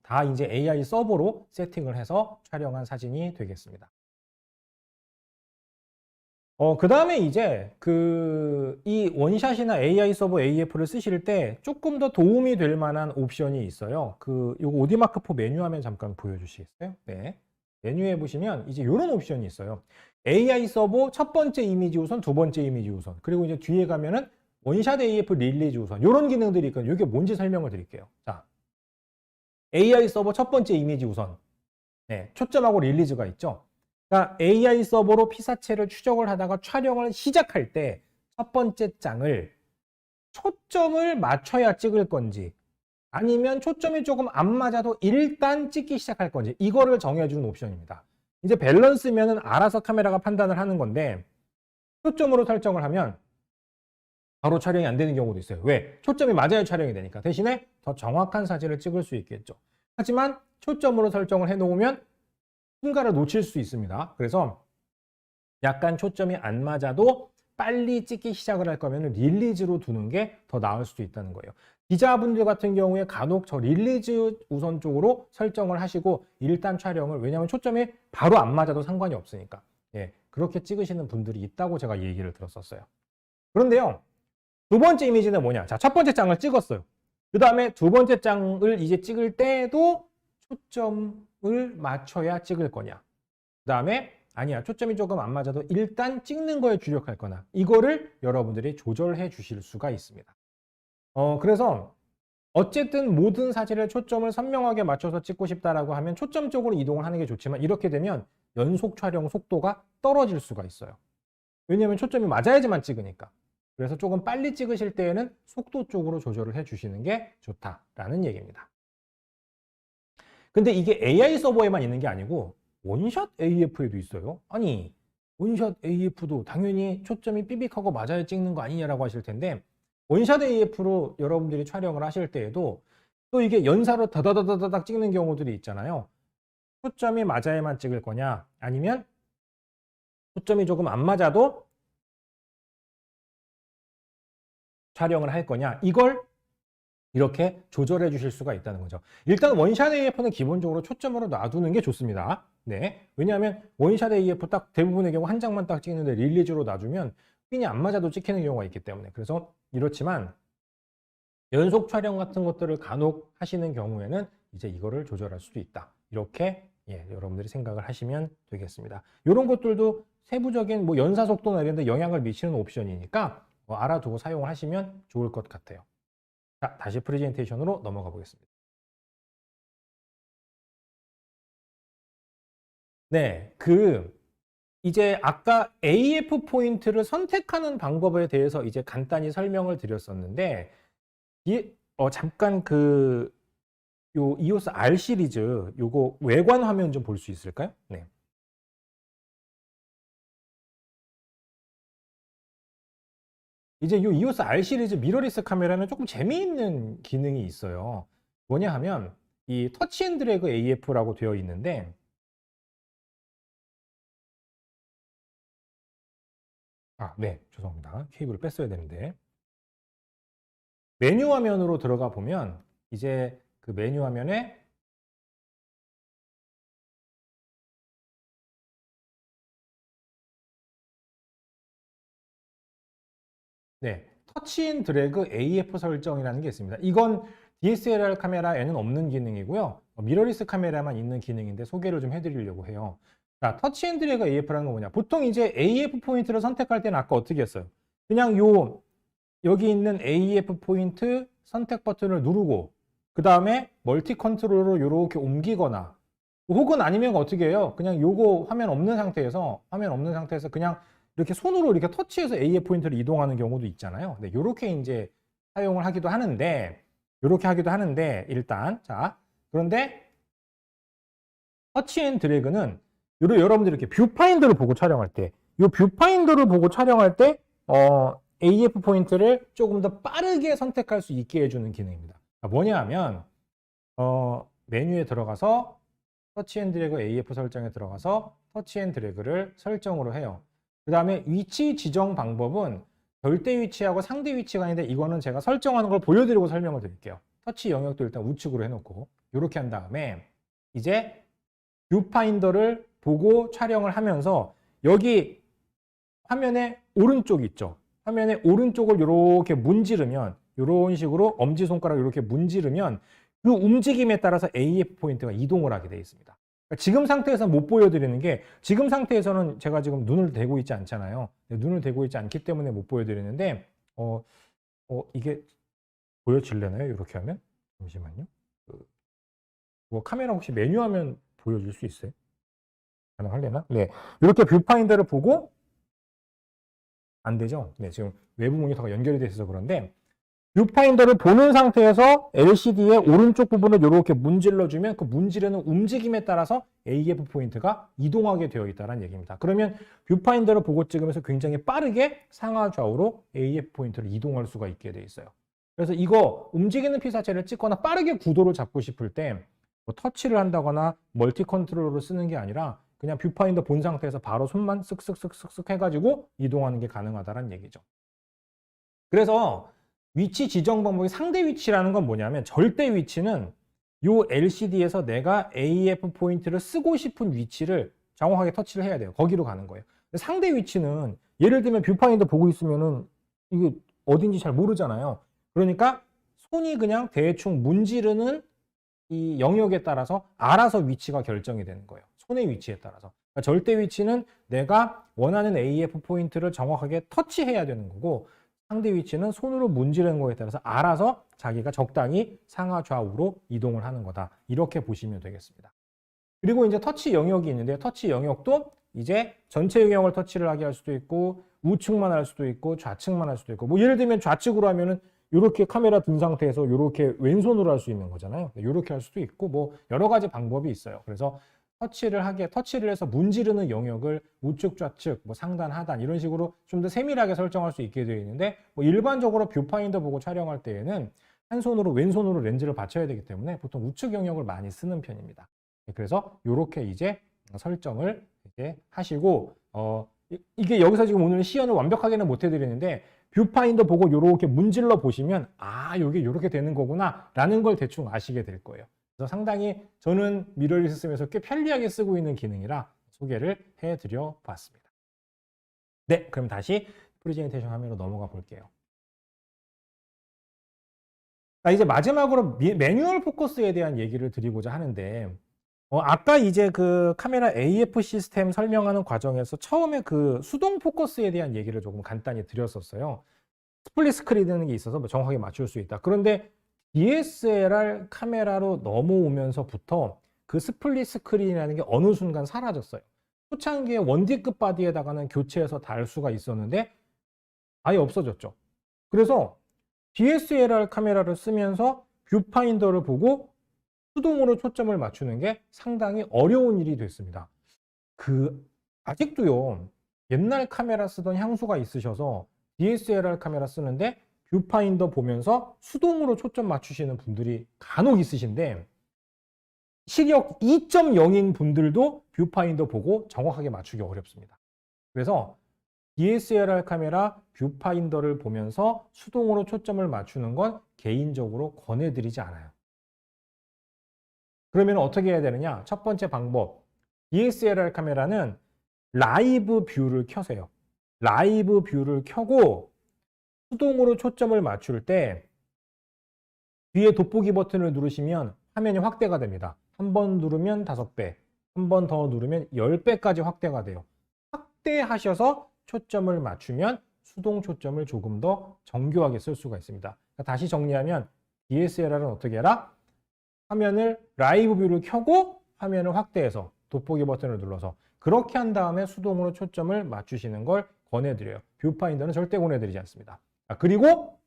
다 이제 AI 서버로 세팅을 해서 촬영한 사진이 되겠습니다. 그 다음에 이제 이 원샷이나 AI 서버 AF를 쓰실 때 조금 더 도움이 될 만한 옵션이 있어요. 요거 오디마크4 메뉴 화면 잠깐 보여주시겠어요? 네. 메뉴에 보시면 이제 이런 옵션이 있어요. AI 서버 첫 번째 이미지 우선, 두 번째 이미지 우선. 그리고 이제 뒤에 가면은 원샷 AF 릴리즈 우선. 이런 기능들이 있거든요. 이게 뭔지 설명을 드릴게요. 자, AI 서버 첫 번째 이미지 우선. 네, 초점하고 릴리즈가 있죠. 그러니까 AI 서버로 피사체를 추적을 하다가 촬영을 시작할 때 첫 번째 장을 초점을 맞춰야 찍을 건지 아니면 초점이 조금 안 맞아도 일단 찍기 시작할 건지 이거를 정해주는 옵션입니다. 이제 밸런스면은 알아서 카메라가 판단을 하는 건데 초점으로 설정을 하면 바로 촬영이 안 되는 경우도 있어요. 왜? 초점이 맞아야 촬영이 되니까. 대신에 더 정확한 사진을 찍을 수 있겠죠. 하지만 초점으로 설정을 해놓으면 순간을 놓칠 수 있습니다. 그래서 약간 초점이 안 맞아도 빨리 찍기 시작을 할 거면 릴리즈로 두는 게 더 나을 수도 있다는 거예요. 기자분들 같은 경우에 간혹 저 릴리즈 우선 쪽으로 설정을 하시고 일단 촬영을, 왜냐하면 초점이 바로 안 맞아도 상관이 없으니까. 예, 그렇게 찍으시는 분들이 있다고 제가 얘기를 들었었어요. 그런데요, 두 번째 이미지는 뭐냐? 자, 첫 번째 장을 찍었어요. 그 다음에 두 번째 장을 이제 찍을 때도 초점을 맞춰야 찍을 거냐? 그 다음에 아니야, 초점이 조금 안 맞아도 일단 찍는 거에 주력할 거나, 이거를 여러분들이 조절해 주실 수가 있습니다. 그래서 어쨌든 모든 사진을 초점을 선명하게 맞춰서 찍고 싶다라고 하면 초점 쪽으로 이동을 하는 게 좋지만, 이렇게 되면 연속 촬영 속도가 떨어질 수가 있어요. 왜냐하면 초점이 맞아야지만 찍으니까. 그래서 조금 빨리 찍으실 때에는 속도 쪽으로 조절을 해 주시는 게 좋다라는 얘기입니다. 근데 이게 AI 서버에만 있는 게 아니고 원샷 AF에도 있어요. 아니, 원샷 AF도 당연히 초점이 삐빅하고 맞아야 찍는 거 아니냐라고 하실 텐데, 원샷 AF로 여러분들이 촬영을 하실 때에도 또 이게 연사로 다다다다닥 찍는 경우들이 있잖아요. 초점이 맞아야만 찍을 거냐, 아니면 초점이 조금 안 맞아도 촬영을 할 거냐, 이걸 이렇게 조절해 주실 수가 있다는 거죠. 일단 원샷 AF는 기본적으로 초점으로 놔두는 게 좋습니다. 네, 왜냐하면 원샷 AF 딱 대부분의 경우 한 장만 딱 찍는데 릴리즈로 놔주면 핀이 안 맞아도 찍히는 경우가 있기 때문에, 그래서 이렇지만 연속 촬영 같은 것들을 간혹 하시는 경우에는 이제 이거를 조절할 수도 있다. 이렇게 여러분들이 생각을 하시면 되겠습니다. 이런 것들도 세부적인 뭐 연사 속도나 이런 데 영향을 미치는 옵션이니까 알아두고 사용을 하시면 좋을 것 같아요. 자, 다시 프레젠테이션으로 넘어가 보겠습니다. 네, 이제 아까 AF 포인트를 선택하는 방법에 대해서 이제 간단히 설명을 드렸었는데, 잠깐 요 EOS R 시리즈 요거 외관 화면 좀 볼 수 있을까요? 네. 이제 요 EOS R 시리즈 미러리스 카메라는 조금 재미있는 기능이 있어요. 뭐냐 하면 이 터치 앤 드래그 AF라고 되어 있는데, 네, 죄송합니다. 케이블을 뺐어야 되는데. 메뉴 화면으로 들어가 보면 이제 그 메뉴 화면에 네, 터치 앤 드래그 AF 설정이라는 게 있습니다. 이건 DSLR 카메라에는 없는 기능이고요. 미러리스 카메라만 있는 기능인데 소개를 좀 해드리려고 해요. 자, 터치 앤 드래그 AF라는 건 뭐냐? 보통 이제 AF 포인트를 선택할 때는 아까 어떻게 했어요? 그냥 여기 있는 AF 포인트 선택 버튼을 누르고 그 다음에 멀티 컨트롤로 이렇게 옮기거나, 혹은 아니면 어떻게 해요? 그냥 요거 화면 없는 상태에서 그냥 이렇게 손으로 이렇게 터치해서 AF 포인트를 이동하는 경우도 있잖아요. 네, 요렇게 이제 사용을 하기도 하는데, 일단, 자, 그런데 터치 앤 드래그는 여러분들이 이렇게 뷰파인더를 보고 촬영할 때, AF 포인트를 조금 더 빠르게 선택할 수 있게 해주는 기능입니다. 뭐냐 하면, 메뉴에 들어가서 터치 앤 드래그 AF 설정에 들어가서 터치 앤 드래그를 설정으로 해요. 그 다음에 위치 지정 방법은 절대 위치하고 상대 위치가 있는데, 이거는 제가 설정하는 걸 보여드리고 설명을 드릴게요. 터치 영역도 일단 우측으로 해놓고 이렇게 한 다음에 이제 뷰파인더를 보고 촬영을 하면서 여기 화면의 오른쪽 있죠. 화면의 오른쪽을 이렇게 문지르면 이런 식으로 엄지손가락을 이렇게 문지르면 그 움직임에 따라서 AF 포인트가 이동을 하게 되어 있습니다. 그러니까 지금 상태에서는 못 보여드리는 게 지금 상태에서는 제가 지금 눈을 대고 있지 않잖아요. 눈을 대고 있지 않기 때문에 못 보여드리는데 이게 보여질려나요? 이렇게 하면? 잠시만요. 뭐 카메라 혹시 메뉴 화면 보여줄 수 있어요? 가능하려나? 네. 이렇게 뷰파인더를 보고 안 되죠? 네, 지금 외부 모니터가 연결이 돼 있어서 그런데 뷰파인더를 보는 상태에서 LCD의 오른쪽 부분을 이렇게 문질러주면 그 문지르는 움직임에 따라서 AF 포인트가 이동하게 되어 있다는 얘기입니다. 그러면 뷰파인더를 보고 찍으면서 굉장히 빠르게 상하 좌우로 AF 포인트를 이동할 수가 있게 돼 있어요. 그래서 이거 움직이는 피사체를 찍거나 빠르게 구도를 잡고 싶을 때 뭐 터치를 한다거나 멀티 컨트롤러를 쓰는 게 아니라 그냥 뷰파인더 본 상태에서 바로 손만 쓱쓱쓱쓱쓱 해가지고 이동하는 게 가능하다는 얘기죠. 그래서 위치 지정 방법이 상대 위치라는 건 뭐냐면 절대 위치는 요 LCD에서 내가 AF 포인트를 쓰고 싶은 위치를 정확하게 터치를 해야 돼요. 거기로 가는 거예요. 상대 위치는 예를 들면 뷰파인더 보고 있으면은 이게 어딘지 잘 모르잖아요. 그러니까 손이 그냥 대충 문지르는 이 영역에 따라서 알아서 위치가 결정이 되는 거예요. 손의 위치에 따라서. 그러니까 절대 위치는 내가 원하는 AF 포인트를 정확하게 터치해야 되는 거고 상대 위치는 손으로 문지르는 거에 따라서 알아서 자기가 적당히 상하 좌우로 이동을 하는 거다. 이렇게 보시면 되겠습니다. 그리고 이제 터치 영역이 있는데 터치 영역도 이제 전체 영역을 터치를 하게 할 수도 있고 우측만 할 수도 있고 좌측만 할 수도 있고 뭐 예를 들면 좌측으로 하면은 이렇게 카메라 든 상태에서 이렇게 왼손으로 할 수 있는 거잖아요. 이렇게 할 수도 있고 뭐 여러 가지 방법이 있어요. 그래서 터치를 해서 문지르는 영역을 우측, 좌측, 뭐 상단, 하단 이런 식으로 좀 더 세밀하게 설정할 수 있게 되어 있는데 뭐 일반적으로 뷰파인더 보고 촬영할 때에는 한 손으로 왼손으로 렌즈를 받쳐야 되기 때문에 보통 우측 영역을 많이 쓰는 편입니다. 그래서 이렇게 이제 설정을 이제 하시고 이게 여기서 지금 오늘 시연을 완벽하게는 못 해드리는데 뷰파인더 보고 이렇게 문질러 보시면 이게 이렇게 되는 거구나 라는 걸 대충 아시게 될 거예요. 그래서 상당히 저는 미러리스 쓰면서 꽤 편리하게 쓰고 있는 기능이라 소개를 해드려 봤습니다. 네, 그럼 다시 프레젠테이션 화면으로 넘어가 볼게요. 자, 이제 마지막으로 매뉴얼 포커스에 대한 얘기를 드리고자 하는데 아까 이제 그 카메라 AF 시스템 설명하는 과정에서 처음에 그 수동 포커스에 대한 얘기를 조금 간단히 드렸었어요. 스플릿 스크린이라는 게 있어서 정확하게 맞출 수 있다. 그런데 DSLR 카메라로 넘어오면서부터 그 스플릿 스크린이라는 게 어느 순간 사라졌어요. 초창기에 1D급 바디에다가는 교체해서 달 수가 있었는데 아예 없어졌죠. 그래서 DSLR 카메라를 쓰면서 뷰파인더를 보고 수동으로 초점을 맞추는 게 상당히 어려운 일이 됐습니다. 아직도요, 옛날 카메라 쓰던 향수가 있으셔서 DSLR 카메라 쓰는데 뷰파인더 보면서 수동으로 초점 맞추시는 분들이 간혹 있으신데 시력 2.0인 분들도 뷰파인더 보고 정확하게 맞추기 어렵습니다. 그래서 DSLR 카메라 뷰파인더를 보면서 수동으로 초점을 맞추는 건 개인적으로 권해드리지 않아요. 그러면 어떻게 해야 되느냐? 첫 번째 방법, DSLR 카메라는 라이브 뷰를 켜세요. 라이브 뷰를 켜고 수동으로 초점을 맞출 때 뒤에 돋보기 버튼을 누르시면 화면이 확대가 됩니다. 한 번 누르면 5배, 한 번 더 누르면 10배까지 확대가 돼요. 확대하셔서 초점을 맞추면 수동 초점을 조금 더 정교하게 쓸 수가 있습니다. 다시 정리하면 DSLR은 어떻게 해라? 화면을 라이브 뷰를 켜고 화면을 확대해서 돋보기 버튼을 눌러서 그렇게 한 다음에 수동으로 초점을 맞추시는 걸 권해드려요. 뷰파인더는 절대 권해드리지 않습니다. 그리고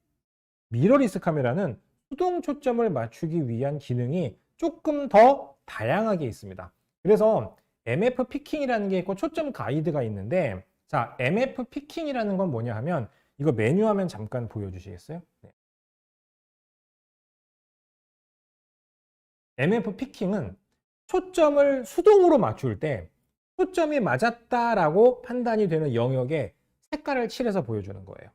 미러리스 카메라는 수동 초점을 맞추기 위한 기능이 조금 더 다양하게 있습니다. 그래서 MF 피킹이라는 게 있고 초점 가이드가 있는데 자, MF 피킹이라는 건 뭐냐 하면 이거 메뉴 화면 잠깐 보여주시겠어요? 네. MF 피킹은 초점을 수동으로 맞출 때 초점이 맞았다라고 판단이 되는 영역에 색깔을 칠해서 보여주는 거예요.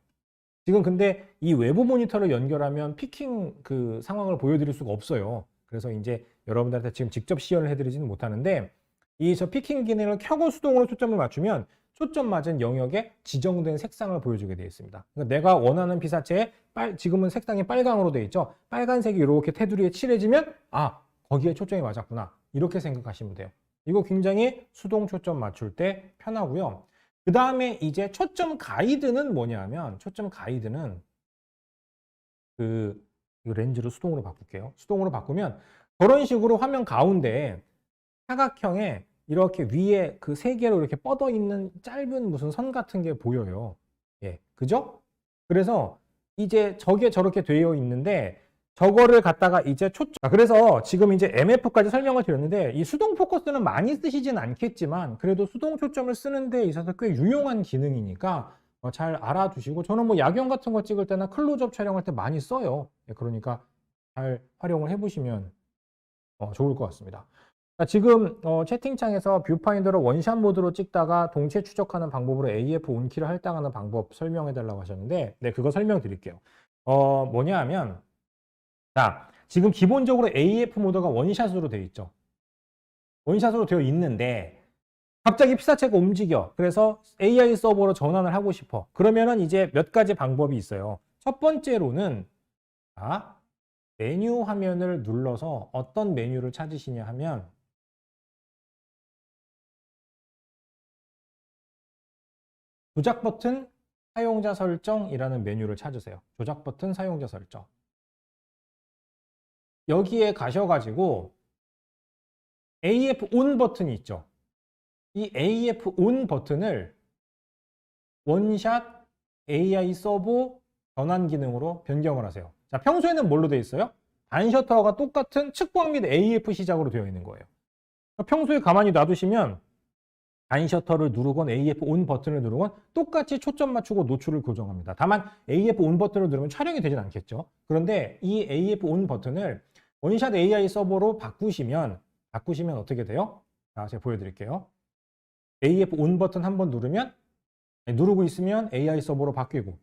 지금 근데 이 외부 모니터를 연결하면 피킹 그 상황을 보여드릴 수가 없어요. 그래서 이제 여러분들한테 지금 직접 시연을 해드리지는 못하는데 이 저 피킹 기능을 켜고 수동으로 초점을 맞추면 초점 맞은 영역에 지정된 색상을 보여주게 되어 있습니다. 그러니까 내가 원하는 피사체에 지금은 색상이 빨강으로 되어 있죠. 빨간색이 이렇게 테두리에 칠해지면 아, 거기에 초점이 맞았구나. 이렇게 생각하시면 돼요. 이거 굉장히 수동 초점 맞출 때 편하고요. 그 다음에 이제 초점 가이드는 뭐냐면 초점 가이드는 이 렌즈를 수동으로 바꿀게요. 수동으로 바꾸면 저런 식으로 화면 가운데에 사각형에 이렇게 위에 그 세 개로 이렇게 뻗어 있는 짧은 무슨 선 같은 게 보여요. 예, 그죠? 그래서 이제 저게 저렇게 되어 있는데 저거를 갖다가 이제 초점. 그래서 지금 이제 MF까지 설명을 드렸는데 이 수동 포커스는 많이 쓰시진 않겠지만 그래도 수동 초점을 쓰는 데 있어서 꽤 유용한 기능이니까 잘 알아두시고 저는 뭐 야경 같은 거 찍을 때나 클로즈업 촬영할 때 많이 써요. 예, 그러니까 잘 활용을 해보시면 좋을 것 같습니다. 지금 채팅창에서 뷰파인더를 원샷 모드로 찍다가 동체 추적하는 방법으로 AF 온키를 할당하는 방법 설명해 달라고 하셨는데 네, 그거 설명드릴게요. 뭐냐 하면 자, 지금 기본적으로 AF 모드가 원샷으로 되어 있죠. 원샷으로 되어 있는데 갑자기 피사체가 움직여. 그래서 AI 서버로 전환을 하고 싶어. 그러면은 이제 몇 가지 방법이 있어요. 첫 번째로는 자, 메뉴 화면을 눌러서 어떤 메뉴를 찾으시냐 하면 조작 버튼 사용자 설정이라는 메뉴를 찾으세요. 조작 버튼 사용자 설정. 여기에 가셔가지고 AF ON 버튼이 있죠. 이 AF ON 버튼을 원샷 AI 서버 전환 기능으로 변경을 하세요. 자, 평소에는 뭘로 되어 있어요? 반셔터가 똑같은 측광 및 AF 시작으로 되어 있는 거예요. 평소에 가만히 놔두시면 반셔터를 누르건 AF ON 버튼을 누르건 똑같이 초점 맞추고 노출을 고정합니다. 다만 AF ON 버튼을 누르면 촬영이 되진 않겠죠. 그런데 이 AF ON 버튼을 원샷 AI 서버로 바꾸시면 어떻게 돼요? 자, 제가 보여드릴게요. AF ON 버튼 한번 누르면 누르고 있으면 AI 서버로 바뀌고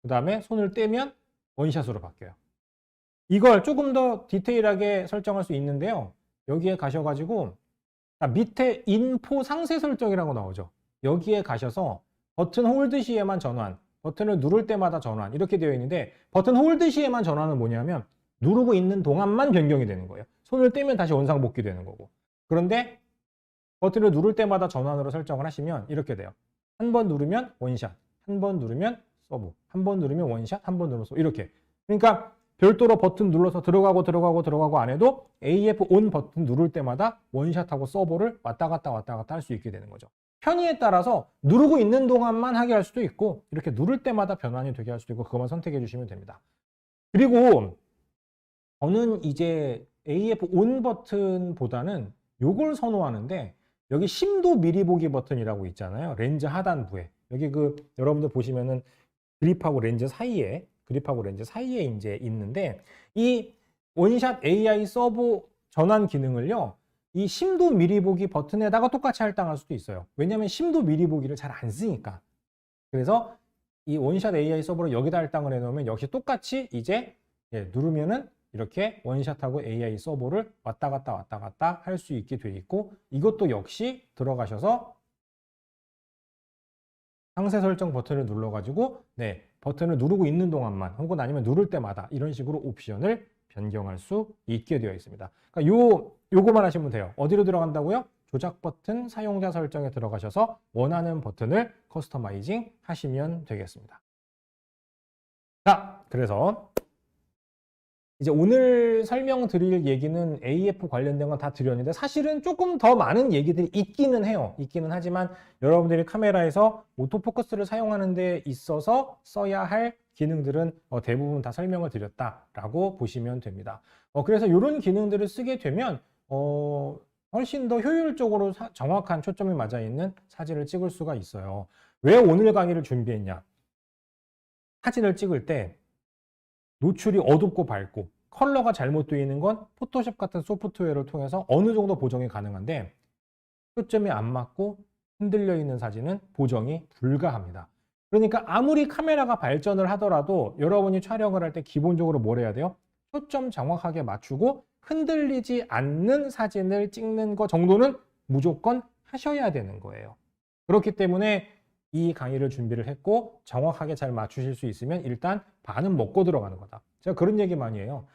그 다음에 손을 떼면 원샷으로 바뀌어요. 이걸 조금 더 디테일하게 설정할 수 있는데요. 여기에 가셔가지고 밑에 인포 상세 설정이라고 나오죠. 여기에 가셔서 버튼 홀드 시에만 전환, 버튼을 누를 때마다 전환 이렇게 되어 있는데 버튼 홀드 시에만 전환은 뭐냐면 누르고 있는 동안만 변경이 되는 거예요. 손을 떼면 다시 원상복귀 되는 거고. 그런데 버튼을 누를 때마다 전환으로 설정을 하시면 이렇게 돼요. 한 번 누르면 원샷, 한 번 누르면 서브, 한 번 누르면 원샷, 한 번 누르면 서브 이렇게. 그러니까 별도로 버튼 눌러서 들어가고 안 해도 AF ON 버튼 누를 때마다 원샷하고 서버를 왔다 갔다 할 수 있게 되는 거죠. 편의에 따라서 누르고 있는 동안만 하게 할 수도 있고 이렇게 누를 때마다 변환이 되게 할 수도 있고 그것만 선택해 주시면 됩니다. 그리고 저는 이제 AF ON 버튼보다는 요걸 선호하는데 여기 심도 미리 보기 버튼이라고 있잖아요. 렌즈 하단부에. 여기 여러분들 보시면은 그립하고 렌즈 사이에 이제 있는데 이 원샷 AI 서버 전환 기능을요. 이 심도 미리 보기 버튼에다가 똑같이 할당할 수도 있어요. 왜냐하면 심도 미리 보기를 잘 안 쓰니까. 그래서 이 원샷 AI 서버를 여기다 할당을 해놓으면 역시 똑같이 이제 누르면은 이렇게 원샷하고 AI 서버를 왔다 갔다 할 수 있게 돼 있고 이것도 역시 들어가셔서 상세 설정 버튼을 눌러가지고 버튼을 누르고 있는 동안만 혹은 아니면 누를 때마다 이런 식으로 옵션을 변경할 수 있게 되어 있습니다. 그러니까 요거만 하시면 돼요. 어디로 들어간다고요? 조작 버튼 사용자 설정에 들어가셔서 원하는 버튼을 커스터마이징 하시면 되겠습니다. 자, 그래서 이제 오늘 설명드릴 얘기는 AF 관련된 건 다 드렸는데 사실은 조금 더 많은 얘기들이 있기는 해요. 있기는 하지만 여러분들이 카메라에서 오토포커스를 사용하는 데 있어서 써야 할 기능들은 대부분 다 설명을 드렸다라고 보시면 됩니다. 그래서 이런 기능들을 쓰게 되면 훨씬 더 효율적으로 정확한 초점이 맞아 있는 사진을 찍을 수가 있어요. 왜 오늘 강의를 준비했냐? 사진을 찍을 때 노출이 어둡고 밝고 컬러가 잘못되어 있는 건 포토샵 같은 소프트웨어를 통해서 어느 정도 보정이 가능한데 초점이 안 맞고 흔들려 있는 사진은 보정이 불가합니다. 그러니까 아무리 카메라가 발전을 하더라도 여러분이 촬영을 할 때 기본적으로 뭘 해야 돼요? 초점 정확하게 맞추고 흔들리지 않는 사진을 찍는 거 정도는 무조건 하셔야 되는 거예요. 그렇기 때문에 이 강의를 준비를 했고 정확하게 잘 맞추실 수 있으면 일단 반은 먹고 들어가는 거다. 제가 그런 얘기 많이 해요.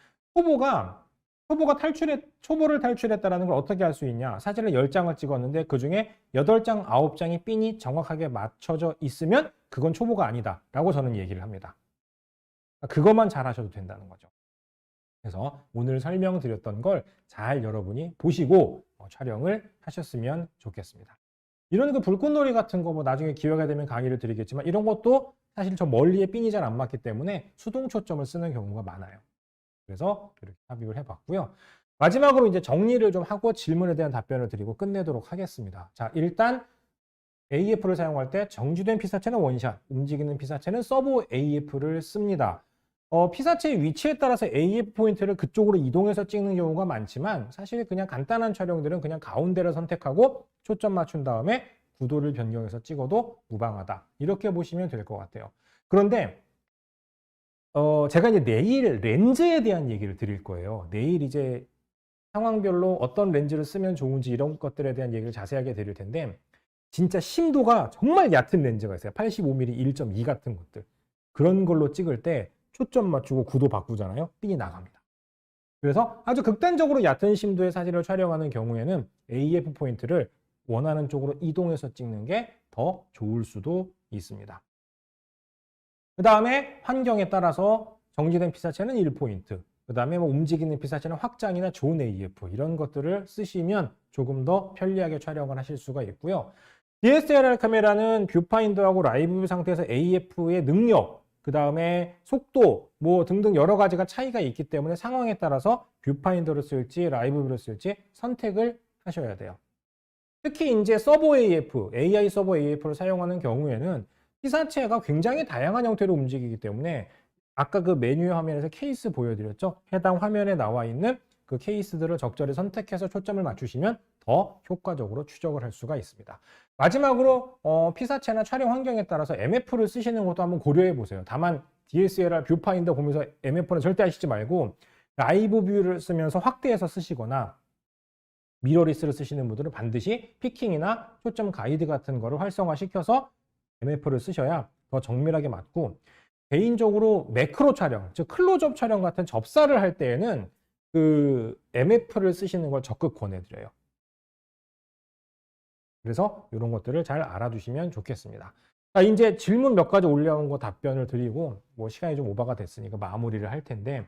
초보를 탈출했다는 걸 어떻게 할 수 있냐? 사진을 10장을 찍었는데 그중에 8장, 9장이 핀이 정확하게 맞춰져 있으면 그건 초보가 아니다 라고 저는 얘기를 합니다. 그것만 잘 하셔도 된다는 거죠. 그래서 오늘 설명드렸던 걸 잘 여러분이 보시고 촬영을 하셨으면 좋겠습니다. 이런 그 불꽃놀이 같은 거 뭐 나중에 기회가 되면 강의를 드리겠지만 이런 것도 사실 저 멀리에 핀이 잘 안 맞기 때문에 수동 초점을 쓰는 경우가 많아요. 그래서 이렇게 삽입을 해봤고요. 마지막으로 이제 정리를 좀 하고 질문에 대한 답변을 드리고 끝내도록 하겠습니다. 자, 일단 AF를 사용할 때 정지된 피사체는 원샷, 움직이는 피사체는 서브 AF를 씁니다. 피사체의 위치에 따라서 AF 포인트를 그쪽으로 이동해서 찍는 경우가 많지만 사실 그냥 간단한 촬영들은 그냥 가운데를 선택하고 초점 맞춘 다음에 구도를 변경해서 찍어도 무방하다. 이렇게 보시면 될 것 같아요. 그런데 제가 이제 내일 렌즈에 대한 얘기를 드릴 거예요. 내일 이제 상황별로 어떤 렌즈를 쓰면 좋은지 이런 것들에 대한 얘기를 자세하게 드릴 텐데 진짜 심도가 정말 얕은 렌즈가 있어요. 85mm 1.2 같은 것들. 그런 걸로 찍을 때 초점 맞추고 구도 바꾸잖아요. 핀이 나갑니다. 그래서 아주 극단적으로 얕은 심도의 사진을 촬영하는 경우에는 AF 포인트를 원하는 쪽으로 이동해서 찍는 게 더 좋을 수도 있습니다. 그 다음에 환경에 따라서 정지된 피사체는 1포인트, 그 다음에 뭐 움직이는 피사체는 확장이나 존 AF 이런 것들을 쓰시면 조금 더 편리하게 촬영을 하실 수가 있고요. DSLR 카메라는 뷰파인더하고 라이브 뷰 상태에서 AF의 능력, 그 다음에 속도 뭐 등등 여러 가지가 차이가 있기 때문에 상황에 따라서 뷰파인더를 쓸지 라이브 뷰를 쓸지 선택을 하셔야 돼요. 특히 이제 서버 AF, AI 서버 AF를 사용하는 경우에는 피사체가 굉장히 다양한 형태로 움직이기 때문에 아까 그 메뉴 화면에서 케이스 보여드렸죠? 해당 화면에 나와 있는 그 케이스들을 적절히 선택해서 초점을 맞추시면 더 효과적으로 추적을 할 수가 있습니다. 마지막으로 피사체나 촬영 환경에 따라서 MF를 쓰시는 것도 한번 고려해 보세요. 다만 DSLR 뷰파인더 보면서 MF는 절대 하시지 말고 라이브 뷰를 쓰면서 확대해서 쓰시거나 미러리스를 쓰시는 분들은 반드시 피킹이나 초점 가이드 같은 거를 활성화시켜서 MF를 쓰셔야 더 정밀하게 맞고 개인적으로 매크로 촬영, 즉 클로즈업 촬영 같은 접사를 할 때에는 그 MF를 쓰시는 걸 적극 권해드려요. 그래서 이런 것들을 잘 알아두시면 좋겠습니다. 자, 이제 질문 몇 가지 올라온 거 답변을 드리고 뭐 시간이 좀 오버가 됐으니까 마무리를 할 텐데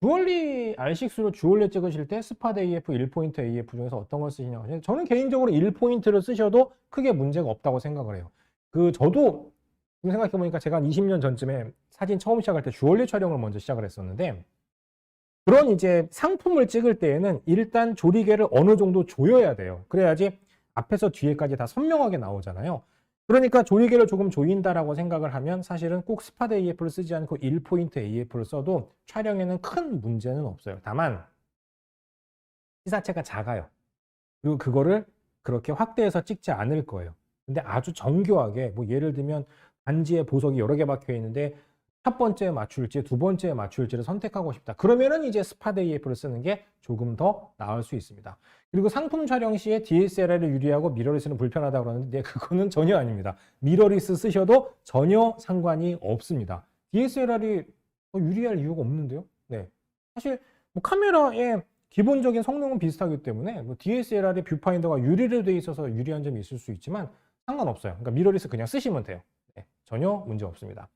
주얼리 R6로 주얼리 찍으실 때 스팟 AF, 1포인트 AF 중에서 어떤 걸 쓰시냐고. 저는 개인적으로 1포인트를 쓰셔도 크게 문제가 없다고 생각을 해요. 저도 지금 생각해보니까 제가 한 20년 전쯤에 사진 처음 시작할 때 주얼리 촬영을 먼저 시작을 했었는데 그런 이제 상품을 찍을 때에는 일단 조리개를 어느 정도 조여야 돼요. 그래야지 앞에서 뒤에까지 다 선명하게 나오잖아요. 그러니까 조리개를 조금 조인다라고 생각을 하면 사실은 꼭 스팟 AF를 쓰지 않고 1포인트 AF를 써도 촬영에는 큰 문제는 없어요. 다만 피사체가 작아요. 그리고 그거를 그렇게 확대해서 찍지 않을 거예요. 근데 아주 정교하게 뭐 예를 들면 반지에 보석이 여러 개 박혀 있는데 첫 번째에 맞출지 두 번째에 맞출지를 선택하고 싶다. 그러면은 이제 스팟 AF를 쓰는 게 조금 더 나을 수 있습니다. 그리고 상품 촬영 시에 DSLR을 유리하고 미러리스는 불편하다고 그러는데 그거는 전혀 아닙니다. 미러리스 쓰셔도 전혀 상관이 없습니다. DSLR이 유리할 이유가 없는데요. 네. 사실 뭐 카메라의 기본적인 성능은 비슷하기 때문에 뭐 DSLR의 뷰파인더가 유리로 되어 있어서 유리한 점이 있을 수 있지만 상관없어요. 그러니까 미러리스 그냥 쓰시면 돼요. 네. 전혀 문제 없습니다.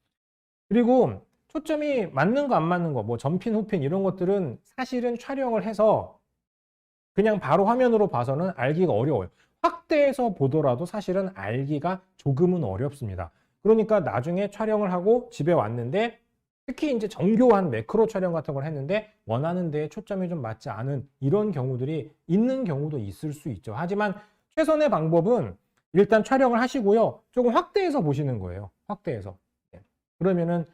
그리고 초점이 맞는 거 안 맞는 거, 뭐 전핀, 후핀 이런 것들은 사실은 촬영을 해서 그냥 바로 화면으로 봐서는 알기가 어려워요. 확대해서 보더라도 사실은 알기가 조금은 어렵습니다. 그러니까 나중에 촬영을 하고 집에 왔는데 특히 이제 정교한 매크로 촬영 같은 걸 했는데 원하는 데에 초점이 좀 맞지 않은 이런 경우들이 있는 경우도 있을 수 있죠. 하지만 최선의 방법은 일단 촬영을 하시고요. 조금 확대해서 보시는 거예요. 확대해서. 그러면은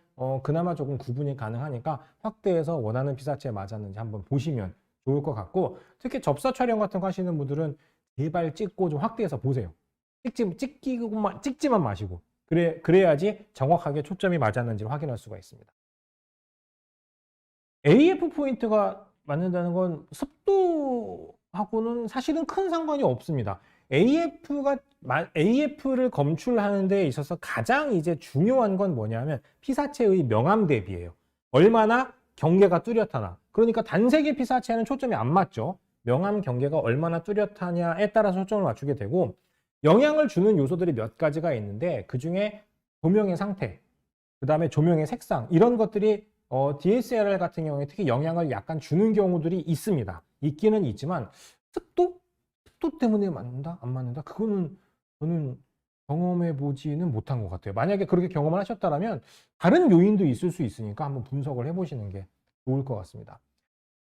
그나마 조금 구분이 가능하니까 확대해서 원하는 피사체에 맞았는지 한번 보시면 좋을 것 같고 특히 접사 촬영 같은 거 하시는 분들은 제발 찍고 좀 확대해서 보세요. 찍지만 마시고 그래야지 정확하게 초점이 맞았는지를 확인할 수가 있습니다. AF 포인트가 맞는다는 건 습도하고는 사실은 큰 상관이 없습니다. AF를 검출하는 데 있어서 가장 이제 중요한 건 뭐냐면 피사체의 명암 대비예요. 얼마나 경계가 뚜렷하나. 그러니까 단색의 피사체는 초점이 안 맞죠. 명암 경계가 얼마나 뚜렷하냐에 따라서 초점을 맞추게 되고, 영향을 주는 요소들이 몇 가지가 있는데 그중에 조명의 상태, 그 다음에 조명의 색상, 이런 것들이 DSLR 같은 경우에 특히 영향을 약간 주는 경우들이 있습니다. 있기는 있지만 습도? 습도 때문에 맞는다? 안 맞는다? 그거는 저는 경험해 보지는 못한 것 같아요. 만약에 그렇게 경험을 하셨다면 다른 요인도 있을 수 있으니까 한번 분석을 해보시는 게 좋을 것 같습니다.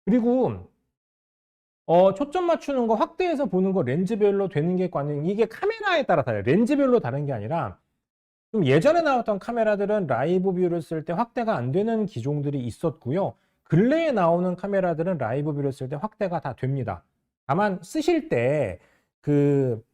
그리고 초점 맞추는 거 확대해서 보는 거 렌즈별로 되는 게 관련, 이게 카메라에 따라 달라요. 렌즈별로 다른 게 아니라 좀 예전에 나왔던 카메라들은 라이브 뷰를 쓸 때 확대가 안 되는 기종들이 있었고요. 근래에 나오는 카메라들은 라이브 뷰를 쓸 때 확대가 다 됩니다. 다만 쓰실 때 그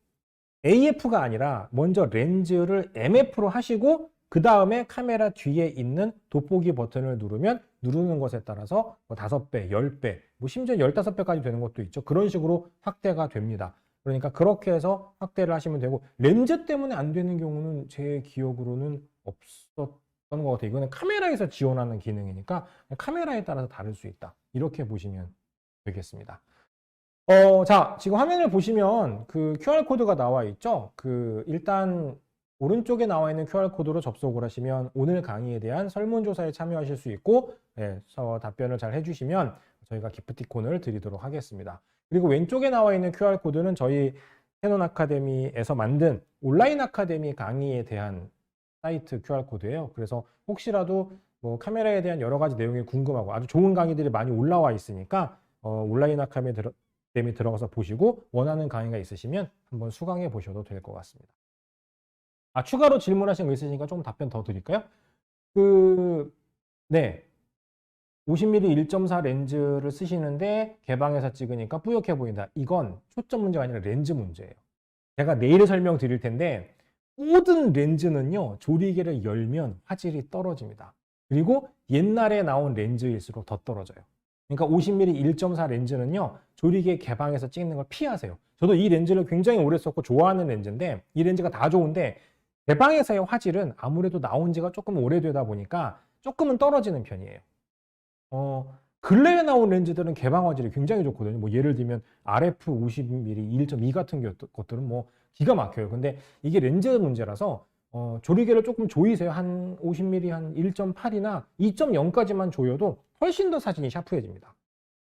AF가 아니라 먼저 렌즈를 MF로 하시고 그 다음에 카메라 뒤에 있는 돋보기 버튼을 누르면 누르는 것에 따라서 뭐 5배, 10배, 뭐 심지어 15배까지 되는 것도 있죠. 그런 식으로 확대가 됩니다. 그러니까 그렇게 해서 확대를 하시면 되고, 렌즈 때문에 안 되는 경우는 제 기억으로는 없었던 것 같아요. 이거는 카메라에서 지원하는 기능이니까 카메라에 따라서 다를 수 있다. 이렇게 보시면 되겠습니다. 자, 지금 화면을 보시면 그 QR코드가 나와 있죠? 일단 오른쪽에 나와 있는 QR코드로 접속을 하시면 오늘 강의에 대한 설문조사에 참여하실 수 있고, 네, 답변을 잘 해주시면 저희가 기프티콘을 드리도록 하겠습니다. 그리고 왼쪽에 나와 있는 QR코드는 저희 캐논 아카데미에서 만든 온라인 아카데미 강의에 대한 사이트 QR코드예요. 그래서 혹시라도 뭐 카메라에 대한 여러 가지 내용이 궁금하고 아주 좋은 강의들이 많이 올라와 있으니까 온라인 아카데미 들어가서 보시고 원하는 강의가 있으시면 한번 수강해 보셔도 될 것 같습니다. 추가로 질문하신 거 있으시니까 좀 답변 더 드릴까요? 네. 50mm 1.4 렌즈를 쓰시는데 개방해서 찍으니까 뿌옇게 보인다. 이건 초점 문제가 아니라 렌즈 문제예요. 제가 내일 설명드릴 텐데 모든 렌즈는요, 조리개를 열면 화질이 떨어집니다. 그리고 옛날에 나온 렌즈일수록 더 떨어져요. 그러니까 50mm 1.4 렌즈는요, 조리개 개방해서 찍는 걸 피하세요. 저도 이 렌즈를 굉장히 오래 썼고 좋아하는 렌즈인데 이 렌즈가 다 좋은데 개방에서의 화질은 아무래도 나온 지가 조금 오래되다 보니까 조금은 떨어지는 편이에요. 근래에 나온 렌즈들은 개방 화질이 굉장히 좋거든요. 뭐 예를 들면 RF 50mm 1.2 같은 것들은 뭐 기가 막혀요. 근데 이게 렌즈 문제라서 조리개를 조금 조이세요. 한 50mm 한 1.8이나 2.0까지만 조여도 훨씬 더 사진이 샤프해집니다.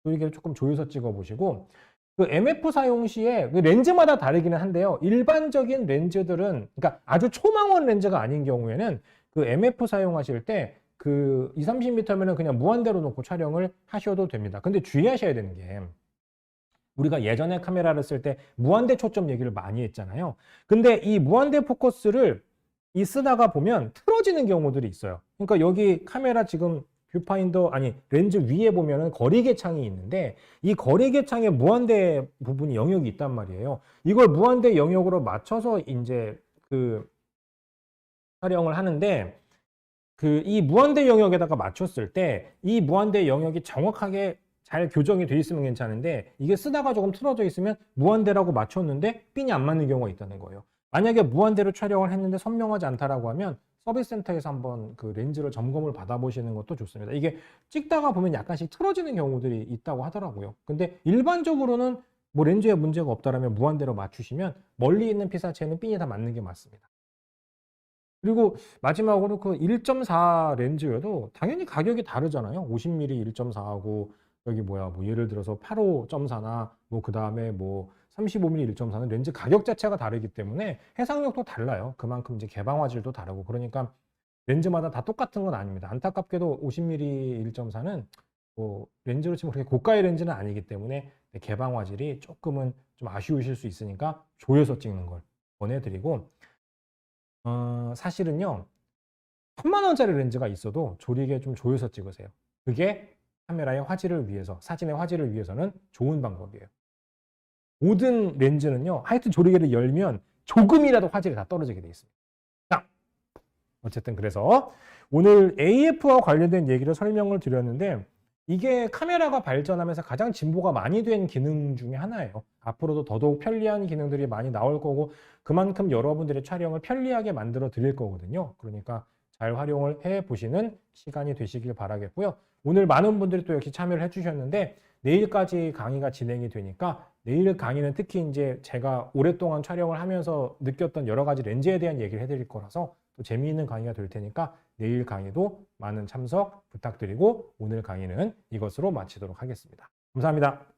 조리개를 조금 조여서 찍어보시고, 그 MF 사용 시에 그 렌즈마다 다르기는 한데요. 일반적인 렌즈들은, 그러니까 아주 초망원 렌즈가 아닌 경우에는 그 MF 사용하실 때 그 20, 30m면은 그냥 무한대로 놓고 촬영을 하셔도 됩니다. 근데 주의하셔야 되는 게, 우리가 예전에 카메라를 쓸 때 무한대 초점 얘기를 많이 했잖아요. 근데 이 무한대 포커스를 쓰다가 보면 틀어지는 경우들이 있어요. 그러니까 여기 카메라 지금 뷰파인더, 아니 렌즈 위에 보면은 거리개 창이 있는데 이 거리개 창에 무한대 부분이 영역이 있단 말이에요. 이걸 무한대 영역으로 맞춰서 이제 그 촬영을 하는데, 이 무한대 영역에다가 맞췄을 때 이 무한대 영역이 정확하게 잘 교정이 돼 있으면 괜찮은데 이게 쓰다가 조금 틀어져 있으면 무한대라고 맞췄는데 핀이 안 맞는 경우가 있다는 거예요. 만약에 무한대로 촬영을 했는데 선명하지 않다라고 하면 서비스 센터에서 한번 그 렌즈를 점검을 받아보시는 것도 좋습니다. 이게 찍다가 보면 약간씩 틀어지는 경우들이 있다고 하더라고요. 근데 일반적으로는 뭐 렌즈에 문제가 없다라면 무한대로 맞추시면 멀리 있는 피사체는 핀이 다 맞는 게 맞습니다. 그리고 마지막으로 그 1.4 렌즈여도 당연히 가격이 다르잖아요. 50mm 1.4하고 여기 뭐 예를 들어서 85.4나 뭐 그다음에 뭐 35mm 1.4는 렌즈 가격 자체가 다르기 때문에 해상력도 달라요. 그만큼 이제 개방 화질도 다르고, 그러니까 렌즈마다 다 똑같은 건 아닙니다. 안타깝게도 50mm 1.4는 뭐 렌즈로 치면 그렇게 고가의 렌즈는 아니기 때문에 개방 화질이 조금은 좀 아쉬우실 수 있으니까 조여서 찍는 걸 권해드리고, 사실은요, 1000만 원짜리 렌즈가 있어도 조리개 좀 조여서 찍으세요. 그게 카메라의 화질을 위해서, 사진의 화질을 위해서는 좋은 방법이에요. 모든 렌즈는요, 하여튼 조리개를 열면 조금이라도 화질이 다 떨어지게 돼 있습니다. 자, 어쨌든 그래서 오늘 AF와 관련된 얘기를 설명을 드렸는데 이게 카메라가 발전하면서 가장 진보가 많이 된 기능 중에 하나예요. 앞으로도 더더욱 편리한 기능들이 많이 나올 거고 그만큼 여러분들의 촬영을 편리하게 만들어 드릴 거거든요. 그러니까 잘 활용을 해 보시는 시간이 되시길 바라겠고요. 오늘 많은 분들이 또 역시 참여를 해 주셨는데 내일까지 강의가 진행이 되니까 내일 강의는 특히 이제 제가 오랫동안 촬영을 하면서 느꼈던 여러 가지 렌즈에 대한 얘기를 해드릴 거라서 또 재미있는 강의가 될 테니까 내일 강의도 많은 참석 부탁드리고 오늘 강의는 이것으로 마치도록 하겠습니다. 감사합니다.